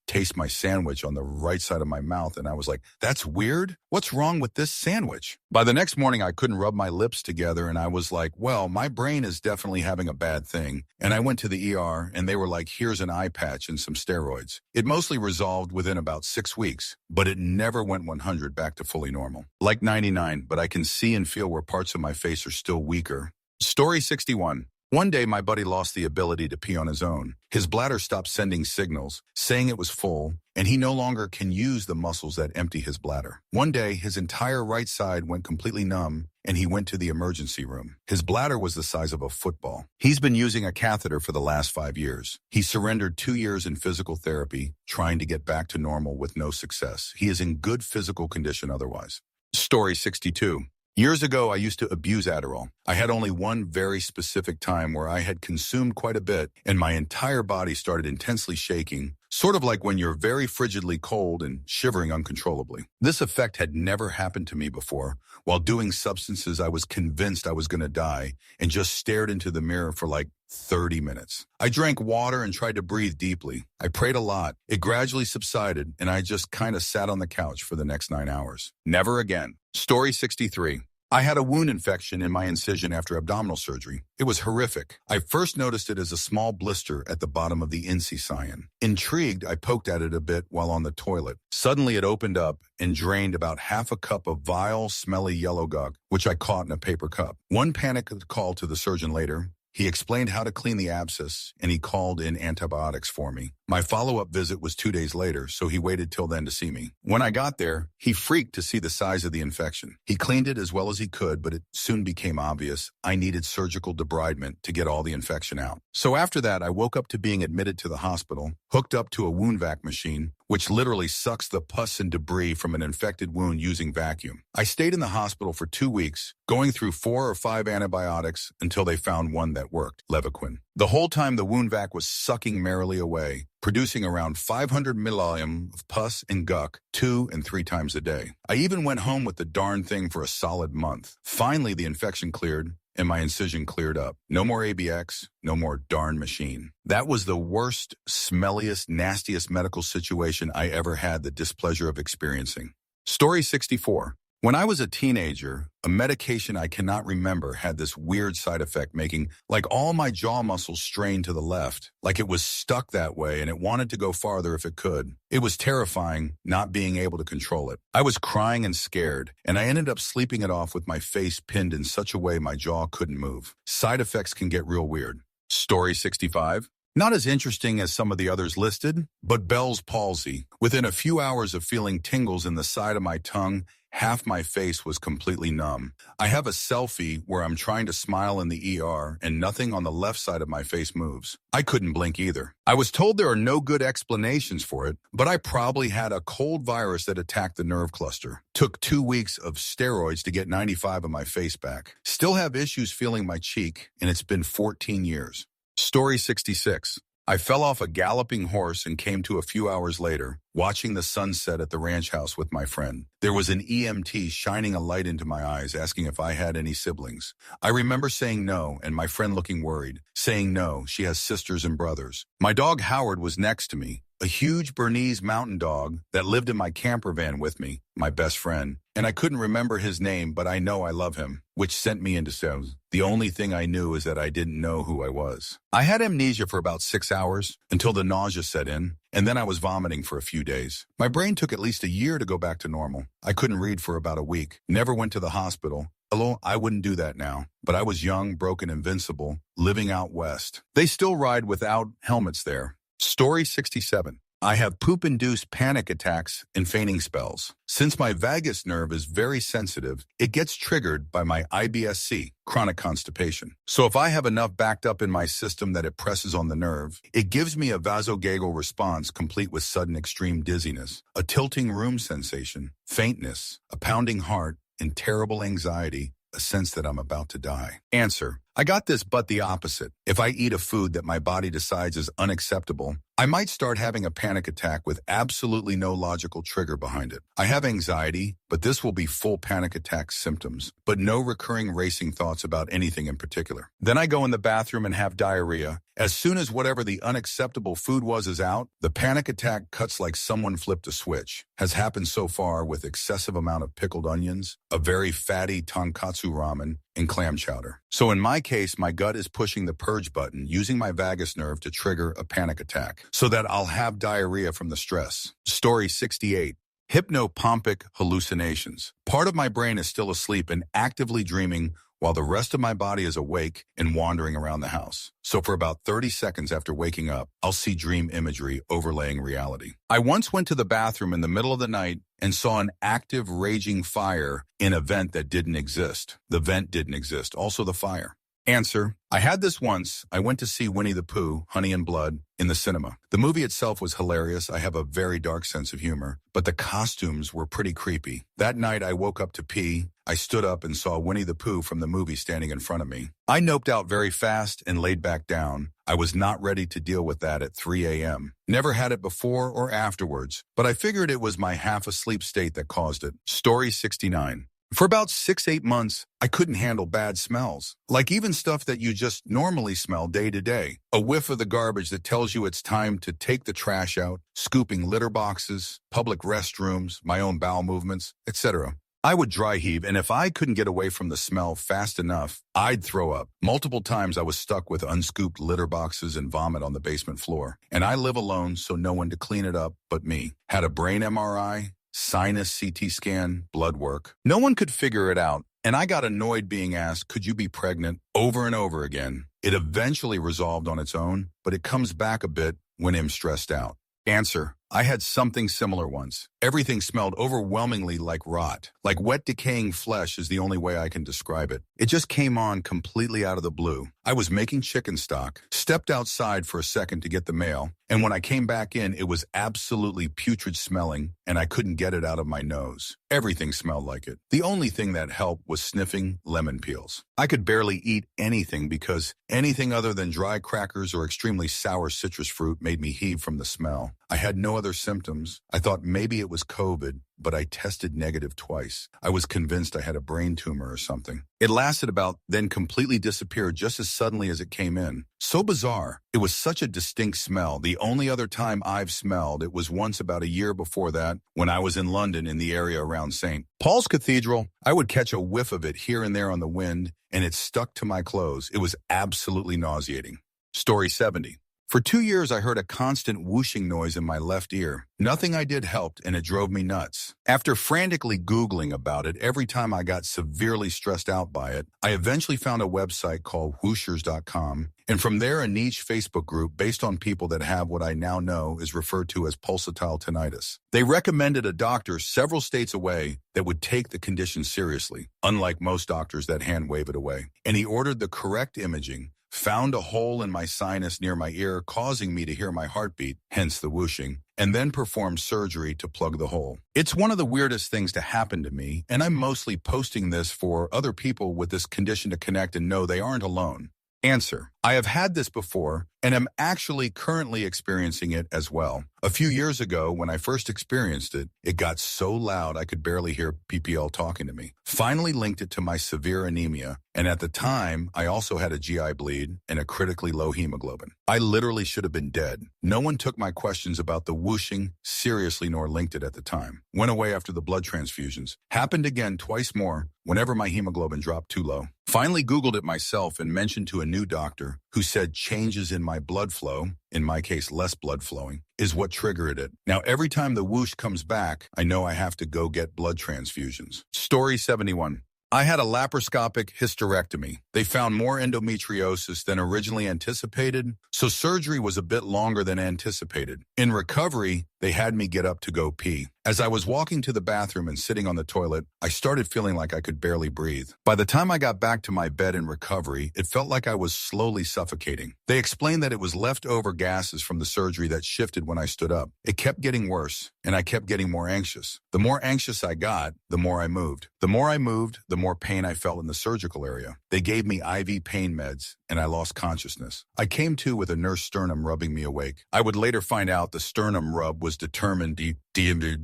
taste my sandwich on the right side of my mouth. And I was like, that's weird. What's wrong with this sandwich? By the next morning, I couldn't rub my lips together. And I was like, well, my brain is definitely having a bad thing. And I went to the ER and they were like, here's an eye patch and some steroids. It mostly resolved within about 6 weeks, but it never went 100 back to fully normal. Like 99, but I can see and feel where parts of my face are still weaker. Story 61. One day, my buddy lost the ability to pee on his own. His bladder stopped sending signals, saying it was full, and he no longer can use the muscles that empty his bladder. One day, his entire right side went completely numb, and he went to the emergency room. His bladder was the size of a football. He's been using a catheter for the last 5 years. He surrendered 2 years in physical therapy, trying to get back to normal with no success. He is in good physical condition otherwise. Story 62. Years ago, I used to abuse Adderall. I had only one very specific time where I had consumed quite a bit and my entire body started intensely shaking, sort of like when you're very frigidly cold and shivering uncontrollably. This effect had never happened to me before. While doing substances, I was convinced I was going to die and just stared into the mirror for like 30 minutes. I drank water and tried to breathe deeply. I prayed a lot. It gradually subsided and I just kind of sat on the couch for the next 9 hours. Never again. Story 63. I had a wound infection in my incision after abdominal surgery. It was horrific. I first noticed it as a small blister at the bottom of the incission. Intrigued, I poked at it a bit while on the toilet. Suddenly it opened up and drained about half a cup of vile, smelly yellow gunk, which I caught in a paper cup. One panicked call to the surgeon later. He explained how to clean the abscess, and he called in antibiotics for me. My follow-up visit was 2 days later, so he waited till then to see me. When I got there, he freaked to see the size of the infection. He cleaned it as well as he could, but it soon became obvious I needed surgical debridement to get all the infection out. So after that, I woke up to being admitted to the hospital, hooked up to a wound vac machine, which literally sucks the pus and debris from an infected wound using vacuum. I stayed in the hospital for 2 weeks, going through 4 or 5 antibiotics until they found one that worked, Levaquin. The whole time the wound vac was sucking merrily away, producing around 500 millillium of pus and guck 2 and 3 times a day. I even went home with the darn thing for a solid month. Finally, the infection cleared and my incision cleared up. No more ABX, no more darn machine. That was the worst, smelliest, nastiest medical situation I ever had the displeasure of experiencing. Story 64. When I was a teenager, a medication I cannot remember had this weird side effect making all my jaw muscles strain to the left, like it was stuck that way and it wanted to go farther if it could. It was terrifying not being able to control it. I was crying and scared, and I ended up sleeping it off with my face pinned in such a way my jaw couldn't move. Side effects can get real weird. Story 65. Not as interesting as some of the others listed, but Bell's palsy. Within a few hours of feeling tingles in the side of my tongue, half my face was completely numb. I have a selfie where I'm trying to smile in the ER and nothing on the left side of my face moves. I couldn't blink either. I was told there are no good explanations for it, but I probably had a cold virus that attacked the nerve cluster. Took 2 weeks of steroids to get 95 of my face back. Still have issues feeling my cheek, and it's been 14 years. Story 66. I fell off a galloping horse and came to a few hours later, watching the sunset at the ranch house with my friend. There was an EMT shining a light into my eyes, asking if I had any siblings. I remember saying no, and my friend looking worried, saying no, she has sisters and brothers. My dog Howard was next to me, a huge Bernese mountain dog that lived in my camper van with me, my best friend. And I couldn't remember his name, but I know I love him, which sent me into sales. The only thing I knew is that I didn't know who I was. I had amnesia for about 6 hours until the nausea set in, and then I was vomiting for a few days. My brain took at least a year to go back to normal. I couldn't read for about a week, never went to the hospital. Hello, I wouldn't do that now, but I was young, broken, invincible, living out west. They still ride without helmets there. Story 67. I have poop-induced panic attacks and fainting spells. Since my vagus nerve is very sensitive, it gets triggered by my IBS-C, chronic constipation. So if I have enough backed up in my system that it presses on the nerve, it gives me a vasovagal response complete with sudden extreme dizziness, a tilting room sensation, faintness, a pounding heart, and terrible anxiety, a sense that I'm about to die. Answer. I got this, but the opposite. If I eat a food that my body decides is unacceptable, I might start having a panic attack with absolutely no logical trigger behind it. I have anxiety, but this will be full panic attack symptoms, but no recurring racing thoughts about anything in particular. Then I go in the bathroom and have diarrhea. As soon as whatever the unacceptable food was is out, the panic attack cuts like someone flipped a switch. Has happened so far with excessive amount of pickled onions, a very fatty tonkatsu ramen, and clam chowder. So in my case, my gut is pushing the purge button, using my vagus nerve to trigger a panic attack, so that I'll have diarrhea from the stress. Story 68. Hypnopompic hallucinations. Part of my brain is still asleep and actively dreaming while the rest of my body is awake and wandering around the house. So for about 30 seconds after waking up, I'll see dream imagery overlaying reality. I once went to the bathroom in the middle of the night and saw an active raging fire in a vent that didn't exist. The vent didn't exist, also the fire. Answer. I had this once. I went to see Winnie the Pooh, Honey and Blood, in the cinema. The movie itself was hilarious. I have a very dark sense of humor, but the costumes were pretty creepy. That night I woke up to pee. I stood up and saw Winnie the Pooh from the movie standing in front of me. I noped out very fast and laid back down. I was not ready to deal with that at 3 a.m. Never had it before or afterwards, but I figured it was my half-asleep state that caused it. Story 69. For about 6-8 months, I couldn't handle bad smells, like even stuff that you just normally smell day to day. A whiff of the garbage that tells you it's time to take the trash out, scooping litter boxes, public restrooms, my own bowel movements, etc. I would dry heave, and if I couldn't get away from the smell fast enough, I'd throw up. Multiple times I was stuck with unscooped litter boxes and vomit on the basement floor. And I live alone, so no one to clean it up but me. Had a brain MRI, sinus CT scan, blood work. No one could figure it out, and I got annoyed being asked, could you be pregnant, over and over again. It eventually resolved on its own, but it comes back a bit when I'm stressed out. Answer. I had something similar once. Everything smelled overwhelmingly like rot. Like wet, decaying flesh is the only way I can describe it. It just came on completely out of the blue. I was making chicken stock, stepped outside for a second to get the mail, and when I came back in, it was absolutely putrid smelling, and I couldn't get it out of my nose. Everything smelled like it. The only thing that helped was sniffing lemon peels. I could barely eat anything because anything other than dry crackers or extremely sour citrus fruit made me heave from the smell. I had no other symptoms. I thought maybe it was COVID, but I tested negative twice. I was convinced I had a brain tumor or something. It lasted about, then completely disappeared just as suddenly as it came in. So bizarre. It was such a distinct smell. The only other time I've smelled it was once about a year before that when I was in London in the area around St. Paul's Cathedral. I would catch a whiff of it here and there on the wind, and it stuck to my clothes. It was absolutely nauseating. Story 70. For 2 years, I heard a constant whooshing noise in my left ear. Nothing I did helped, and it drove me nuts. After frantically Googling about it every time I got severely stressed out by it, I eventually found a website called whooshers.com, And from there, a niche Facebook group based on people that have what I now know is referred to as pulsatile tinnitus. They recommended a doctor several states away that would take the condition seriously, unlike most doctors that hand wave it away. And he ordered the correct imaging, found a hole in my sinus near my ear, causing me to hear my heartbeat, hence the whooshing, and then performed surgery to plug the hole. It's one of the weirdest things to happen to me, and I'm mostly posting this for other people with this condition to connect and know they aren't alone. Answer: I have had this before, and am actually currently experiencing it as well. A few years ago, when I first experienced it, it got so loud I could barely hear PPL talking to me. Finally linked it to my severe anemia, and at the time, I also had a GI bleed and a critically low hemoglobin. I literally should have been dead. No one took my questions about the whooshing seriously nor linked it at the time. Went away after the blood transfusions. Happened again twice more whenever my hemoglobin dropped too low. Finally Googled it myself and mentioned to a new doctor who said changes in my blood flow, in my case less blood flowing, is what triggered it. Now every time the whoosh comes back, I know I have to go get blood transfusions. Story 71. I had a laparoscopic hysterectomy. They found more endometriosis than originally anticipated, so surgery was a bit longer than anticipated. In recovery, they had me get up to go pee. As I was walking to the bathroom and sitting on the toilet, I started feeling like I could barely breathe. By the time I got back to my bed in recovery, it felt like I was slowly suffocating. They explained that it was leftover gases from the surgery that shifted when I stood up. It kept getting worse, and I kept getting more anxious. The more anxious I got, the more I moved. The more I moved, the more pain I felt in the surgical area. They gave me IV pain meds, and I lost consciousness. I came to with a nurse sternum rubbing me awake. I would later find out the sternum rub was determined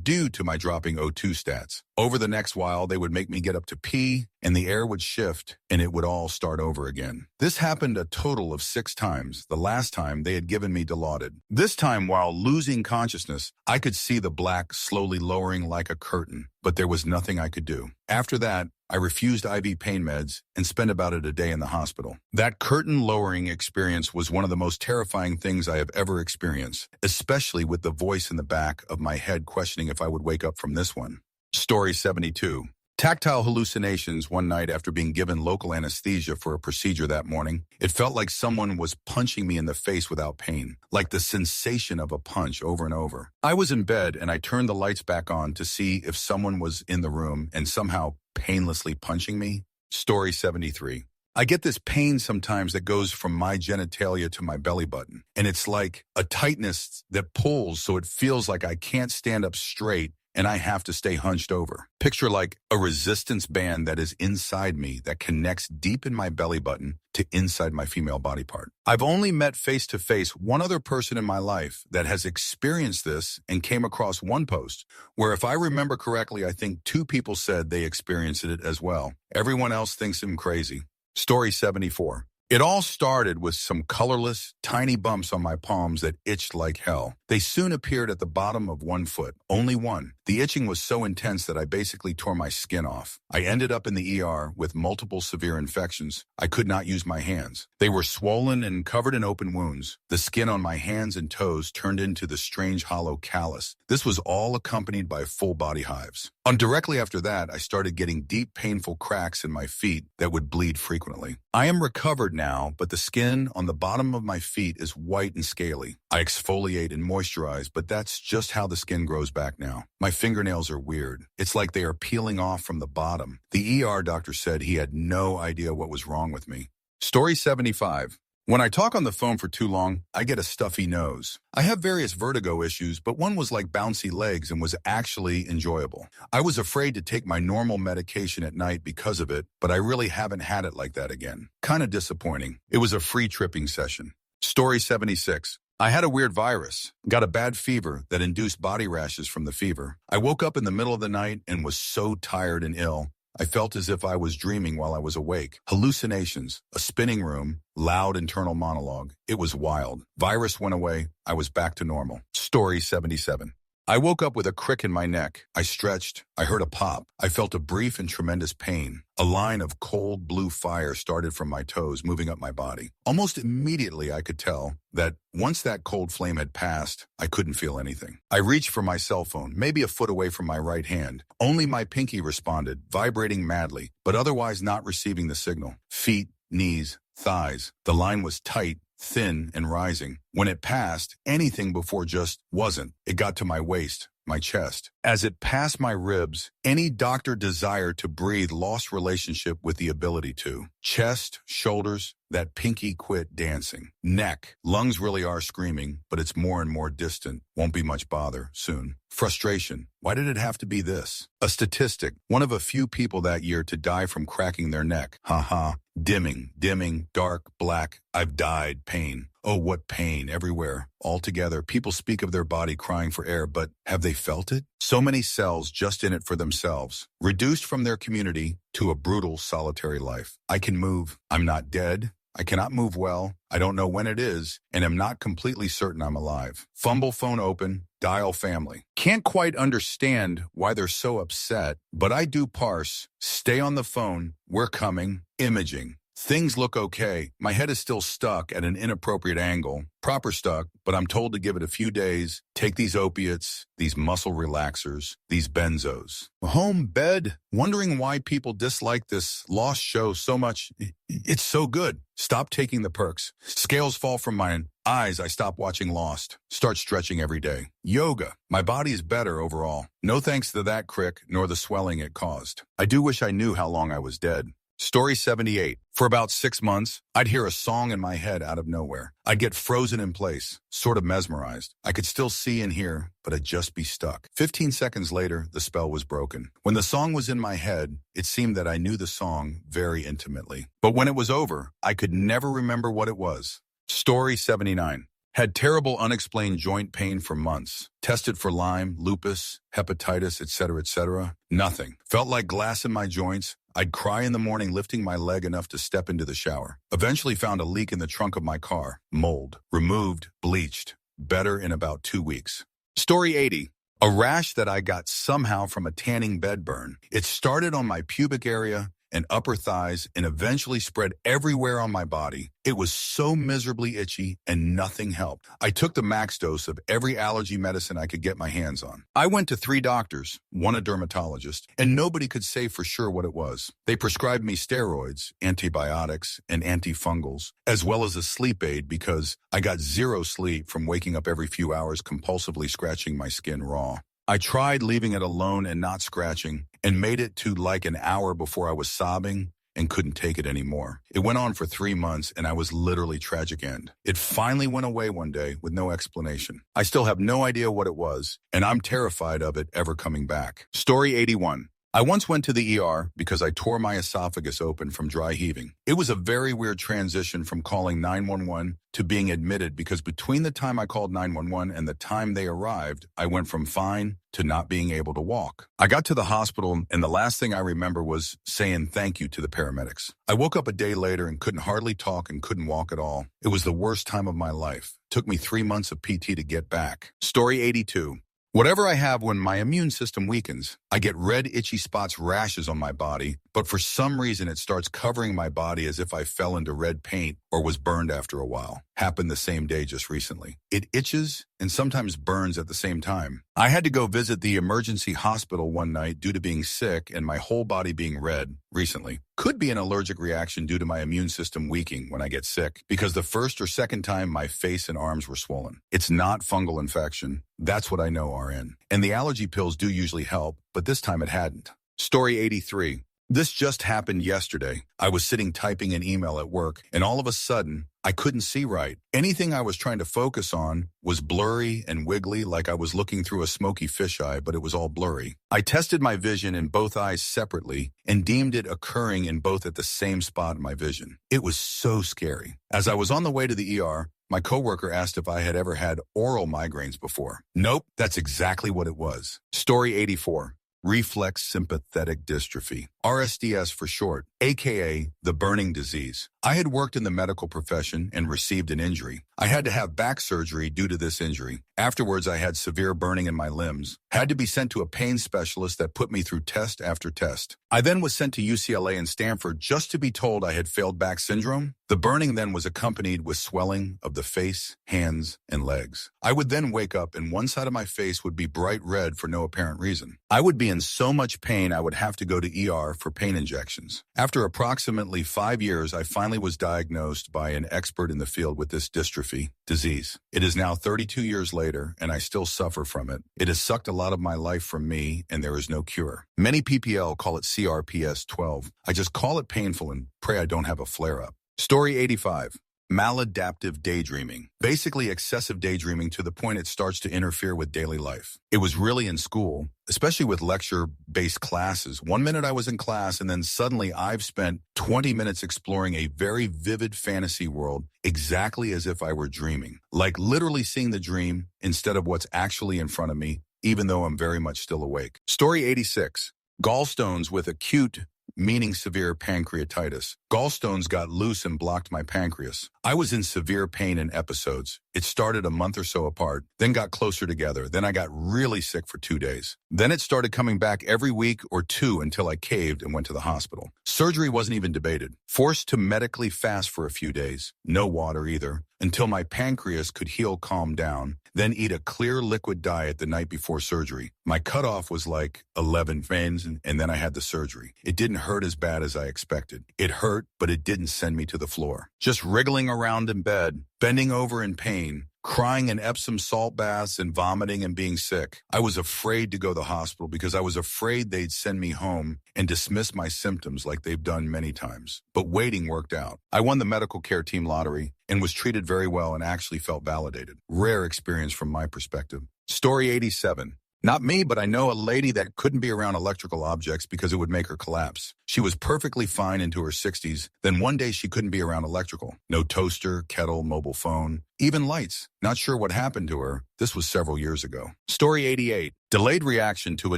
due to my dropping O2 stats. Over the next while, they would make me get up to pee, and the air would shift, and it would all start over again. This happened a total of 6 times. The last time, they had given me Dilaudid. This time, while losing consciousness, I could see the black slowly lowering like a curtain, but there was nothing I could do. After that, I refused IV pain meds and spent about a day in the hospital. That curtain-lowering experience was one of the most terrifying things I have ever experienced, especially with the voice in the back of my head questioning if I would wake up from this one. Story 72. Tactile hallucinations one night after being given local anesthesia for a procedure that morning. It felt like someone was punching me in the face without pain, like the sensation of a punch over and over. I was in bed and I turned the lights back on to see if someone was in the room and somehow painlessly punching me. Story 73. I get this pain sometimes that goes from my genitalia to my belly button, and it's like a tightness that pulls so it feels like I can't stand up straight and I have to stay hunched over. Picture like a resistance band that is inside me that connects deep in my belly button to inside my female body part. I've only met face-to-face one other person in my life that has experienced this and came across one post where, if I remember correctly, I think 2 people said they experienced it as well. Everyone else thinks I'm crazy. Story 74. It all started with some colorless, tiny bumps on my palms that itched like hell. They soon appeared at the bottom of 1 foot, only one. The itching was so intense that I basically tore my skin off. I ended up in the ER with multiple severe infections. I could not use my hands. They were swollen and covered in open wounds. The skin on my hands and toes turned into the strange hollow callus. This was all accompanied by full body hives. Directly after that, I started getting deep, painful cracks in my feet that would bleed frequently. I am recovered now, but the skin on the bottom of my feet is white and scaly. I exfoliate and moisturize, but that's just how the skin grows back now. My fingernails are weird. It's like they are peeling off from the bottom. The ER doctor said he had no idea what was wrong with me. Story 75. When I talk on the phone for too long, I get a stuffy nose. I have various vertigo issues, but one was like bouncy legs and was actually enjoyable. I was afraid to take my normal medication at night because of it, but I really haven't had it like that again. Kind of disappointing. It was a free tripping session. Story 76. I had a weird virus, got a bad fever that induced body rashes from the fever. I woke up in the middle of the night and was so tired and ill. I felt as if I was dreaming while I was awake. Hallucinations, a spinning room, loud internal monologue. It was wild. Virus went away. I was back to normal. Story 77. I woke up with a crick in my neck. I stretched. I heard a pop. I felt a brief and tremendous pain. A line of cold blue fire started from my toes, moving up my body. Almost immediately, I could tell that once that cold flame had passed, I couldn't feel anything. I reached for my cell phone, maybe a foot away from my right hand. Only my pinky responded, vibrating madly, but otherwise not receiving the signal. Feet, knees, thighs. The line was tight, thin, and rising. When it passed, anything before just wasn't. It got to my waist, my chest. As it passed my ribs, any doctor desire to breathe lost relationship with the ability to. Chest, shoulders, that pinky quit dancing. Neck, lungs really are screaming, but it's more and more distant. Won't be much bother soon. Frustration. Why did it have to be this? A statistic. One of a few people that year to die from cracking their neck. Ha. Dimming, dark, black. I've died. Pain. Oh, what pain everywhere. Altogether, people speak of their body crying for air, but have they felt it? So many cells just in it for themselves, reduced from their community to a brutal, solitary life. I can move. I'm not dead. I cannot move well. I don't know when it is, and am not completely certain I'm alive. Fumble phone open, dial family. Can't quite understand why they're so upset, but I do parse. Stay on the phone. We're coming. Imaging. Things look okay. My head is still stuck at an inappropriate angle. Proper stuck, but I'm told to give it a few days. Take these opiates, these muscle relaxers, these benzos. Home bed. Wondering why people dislike this lost show so much. It's so good. Stop taking the perks. Scales fall from my eyes. I stop watching Lost. Start stretching every day. Yoga. My body is better overall. No thanks to that crick, nor the swelling it caused. I do wish I knew how long I was dead. Story 78. For about 6 months, I'd hear a song in my head out of nowhere. I'd get frozen in place, sort of mesmerized. I could still see and hear, but I'd just be stuck. 15 seconds later, the spell was broken. When the song was in my head, it seemed that I knew the song very intimately. But when it was over, I could never remember what it was. Story 79. Had terrible unexplained joint pain for months. Tested for Lyme, lupus, hepatitis, etc. Nothing. Felt like glass in my joints. I'd cry in the morning lifting my leg enough to step into the shower. Eventually found a leak in the trunk of my car. Mold. Removed. Bleached. Better in about 2 weeks. Story 80. A rash that I got somehow from a tanning bed burn. It started on my pubic area and upper thighs and eventually spread everywhere on my body. It was so miserably itchy and nothing helped. I took the max dose of every allergy medicine I could get my hands on. I went to 3 doctors, one a dermatologist, and nobody could say for sure what it was. They prescribed me steroids, antibiotics, and antifungals, as well as a sleep aid because I got 0 sleep from waking up every few hours compulsively scratching my skin raw. I tried leaving it alone and not scratching, and made it to like an hour before I was sobbing and couldn't take it anymore. It went on for 3 months, and I was literally tragic end. It finally went away one day with no explanation. I still have no idea what it was, and I'm terrified of it ever coming back. Story 81. I once went to the ER because I tore my esophagus open from dry heaving. It was a very weird transition from calling 911 to being admitted because between the time I called 911 and the time they arrived, I went from fine to not being able to walk. I got to the hospital and the last thing I remember was saying thank you to the paramedics. I woke up a day later and couldn't hardly talk and couldn't walk at all. It was the worst time of my life. Took me 3 months of PT to get back. Story 82. Whatever I have when my immune system weakens, I get red itchy spots, rashes on my body, but for some reason it starts covering my body as if I fell into red paint or was burned after a while. Happened the same day just recently. It itches and sometimes burns at the same time. I had to go visit the emergency hospital one night due to being sick and my whole body being red recently. Could be an allergic reaction due to my immune system weakening when I get sick because the first or second time my face and arms were swollen. It's not fungal infection. That's what I know, RN. And the allergy pills do usually help, but this time it hadn't. Story 83. This just happened yesterday. I was sitting typing an email at work, and all of a sudden, I couldn't see right. Anything I was trying to focus on was blurry and wiggly like I was looking through a smoky fisheye, but it was all blurry. I tested my vision in both eyes separately and deemed it occurring in both at the same spot in my vision. It was so scary. As I was on the way to the ER, my coworker asked if I had ever had oral migraines before. Nope, that's exactly what it was. Story 84. Reflex sympathetic dystrophy, RSDS for short, aka the burning disease. I had worked in the medical profession and received an injury. I had to have back surgery due to this injury. Afterwards, I had severe burning in my limbs. Had to be sent to a pain specialist that put me through test after test. I then was sent to UCLA and Stanford just to be told I had failed back syndrome. The burning then was accompanied with swelling of the face, hands, and legs. I would then wake up and one side of my face would be bright red for no apparent reason. I would be in so much pain I would have to go to ER for pain injections. After approximately 5 years, I finally was diagnosed by an expert in the field with this dystrophy disease. It is now 32 years later, and I still suffer from it. It has sucked a lot of my life from me, and there is no cure. Many PPL call it CRPS 12. I just call it painful and pray I don't have a flare-up. Story 85. Maladaptive daydreaming. Basically excessive daydreaming to the point it starts to interfere with daily life. It was really in school, especially with lecture-based classes. 1 minute I was in class and then suddenly I've spent 20 minutes exploring a very vivid fantasy world exactly as if I were dreaming. Like literally seeing the dream instead of what's actually in front of me, even though I'm very much still awake. Story 86. Gallstones with acute meaning severe pancreatitis. Gallstones got loose and blocked my pancreas. I was in severe pain in episodes. It started a month or so apart, then got closer together. Then I got really sick for 2 days. Then it started coming back every week or two until I caved and went to the hospital. Surgery wasn't even debated. Forced to medically fast for a few days. No water either, until my pancreas could heal, calm down. Then eat a clear liquid diet the night before surgery. My cutoff was like 11 veins, and then I had the surgery. It didn't hurt as bad as I expected. It hurt, but it didn't send me to the floor. Just wriggling around in bed, bending over in pain, crying in Epsom salt baths and vomiting and being sick. I was afraid to go to the hospital because I was afraid they'd send me home and dismiss my symptoms like they've done many times. But waiting worked out. I won the medical care team lottery and was treated very well and actually felt validated. Rare experience from my perspective. Story 87. Not me, but I know a lady that couldn't be around electrical objects because it would make her collapse. She was perfectly fine into her 60s. Then one day she couldn't be around electrical. No toaster, kettle, mobile phone, even lights. Not sure what happened to her. This was several years ago. Story 88. Delayed reaction to a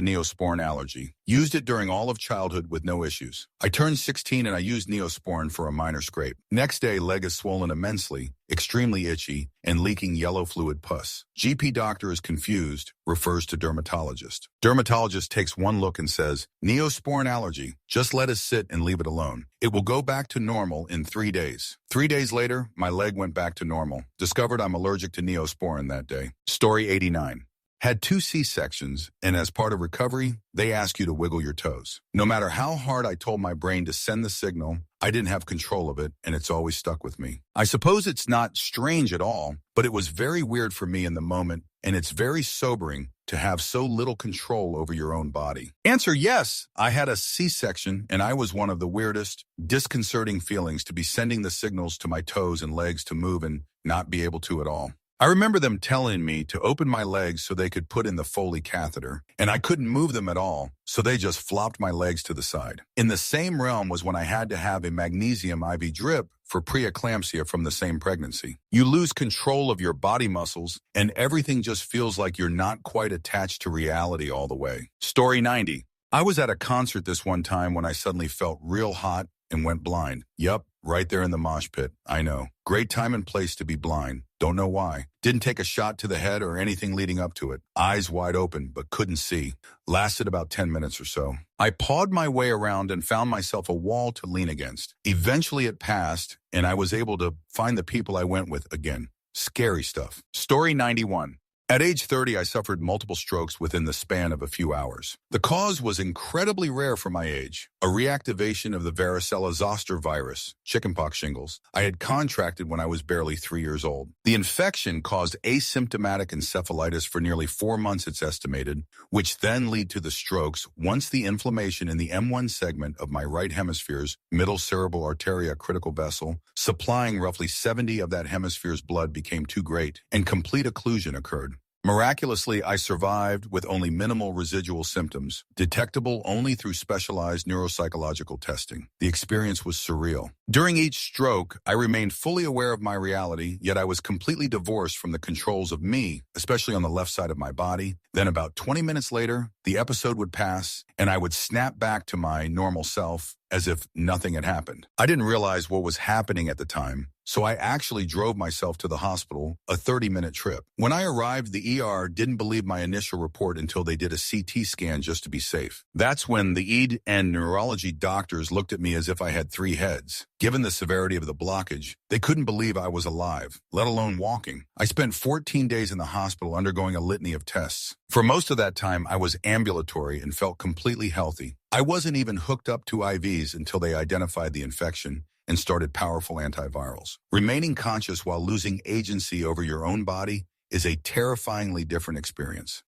Neosporin allergy. Used it during all of childhood with no issues. I turned 16 and I used Neosporin for a minor scrape. Next day, leg is swollen immensely, extremely itchy, and leaking yellow fluid pus. GP doctor is confused, refers to dermatologist. Dermatologist takes one look and says, Neosporin allergy. Just let us sit and leave it alone. It will go back to normal in 3 days. 3 days later, my leg went back to normal. Discovered I'm allergic to Neosporin that day. Story 89. Had 2 C-sections, and as part of recovery, they ask you to wiggle your toes. No matter how hard I told my brain to send the signal, I didn't have control of it, and it's always stuck with me. I suppose it's not strange at all, but it was very weird for me in the moment, and it's very sobering to have so little control over your own body. Answer yes, I had a C-section, and I was one of the weirdest, disconcerting feelings to be sending the signals to my toes and legs to move and not be able to at all. I remember them telling me to open my legs so they could put in the Foley catheter, and I couldn't move them at all, so they just flopped my legs to the side. In the same realm was when I had to have a magnesium IV drip for preeclampsia from the same pregnancy. You lose control of your body muscles, and everything just feels like you're not quite attached to reality all the way. Story 90. I was at a concert this one time when I suddenly felt real hot and went blind. Yup, right there in the mosh pit. I know. Great time and place to be blind. Don't know why. Didn't take a shot to the head or anything leading up to it. Eyes wide open, but couldn't see. Lasted about 10 minutes or so. I pawed my way around and found myself a wall to lean against. Eventually it passed, and I was able to find the people I went with again. Scary stuff. Story 91. At age 30, I suffered multiple strokes within the span of a few hours. The cause was incredibly rare for my age, a reactivation of the varicella-zoster virus, chickenpox shingles, I had contracted when I was barely 3 years old. The infection caused asymptomatic encephalitis for nearly 4 months, it's estimated, which then lead to the strokes once the inflammation in the M1 segment of my right hemisphere's middle cerebral arteria critical vessel, supplying roughly 70 of that hemisphere's blood, became too great, and complete occlusion occurred. Miraculously, I survived with only minimal residual symptoms, detectable only through specialized neuropsychological testing. The experience was surreal. During each stroke, I remained fully aware of my reality, yet I was completely divorced from the controls of me, especially on the left side of my body. Then about 20 minutes later, the episode would pass, and I would snap back to my normal self as if nothing had happened. I didn't realize what was happening at the time, so I actually drove myself to the hospital, a 30-minute trip. When I arrived, the ER didn't believe my initial report until they did a CT scan just to be safe. That's when the ED and neurology doctors looked at me as if I had 3 heads. Given the severity of the blockage, they couldn't believe I was alive, let alone walking. I spent 14 days in the hospital undergoing a litany of tests. For most of that time, I was ambulatory and felt completely healthy. I wasn't even hooked up to IVs until they identified the infection and started powerful antivirals. Remaining conscious while losing agency over your own body is a terrifyingly different experience.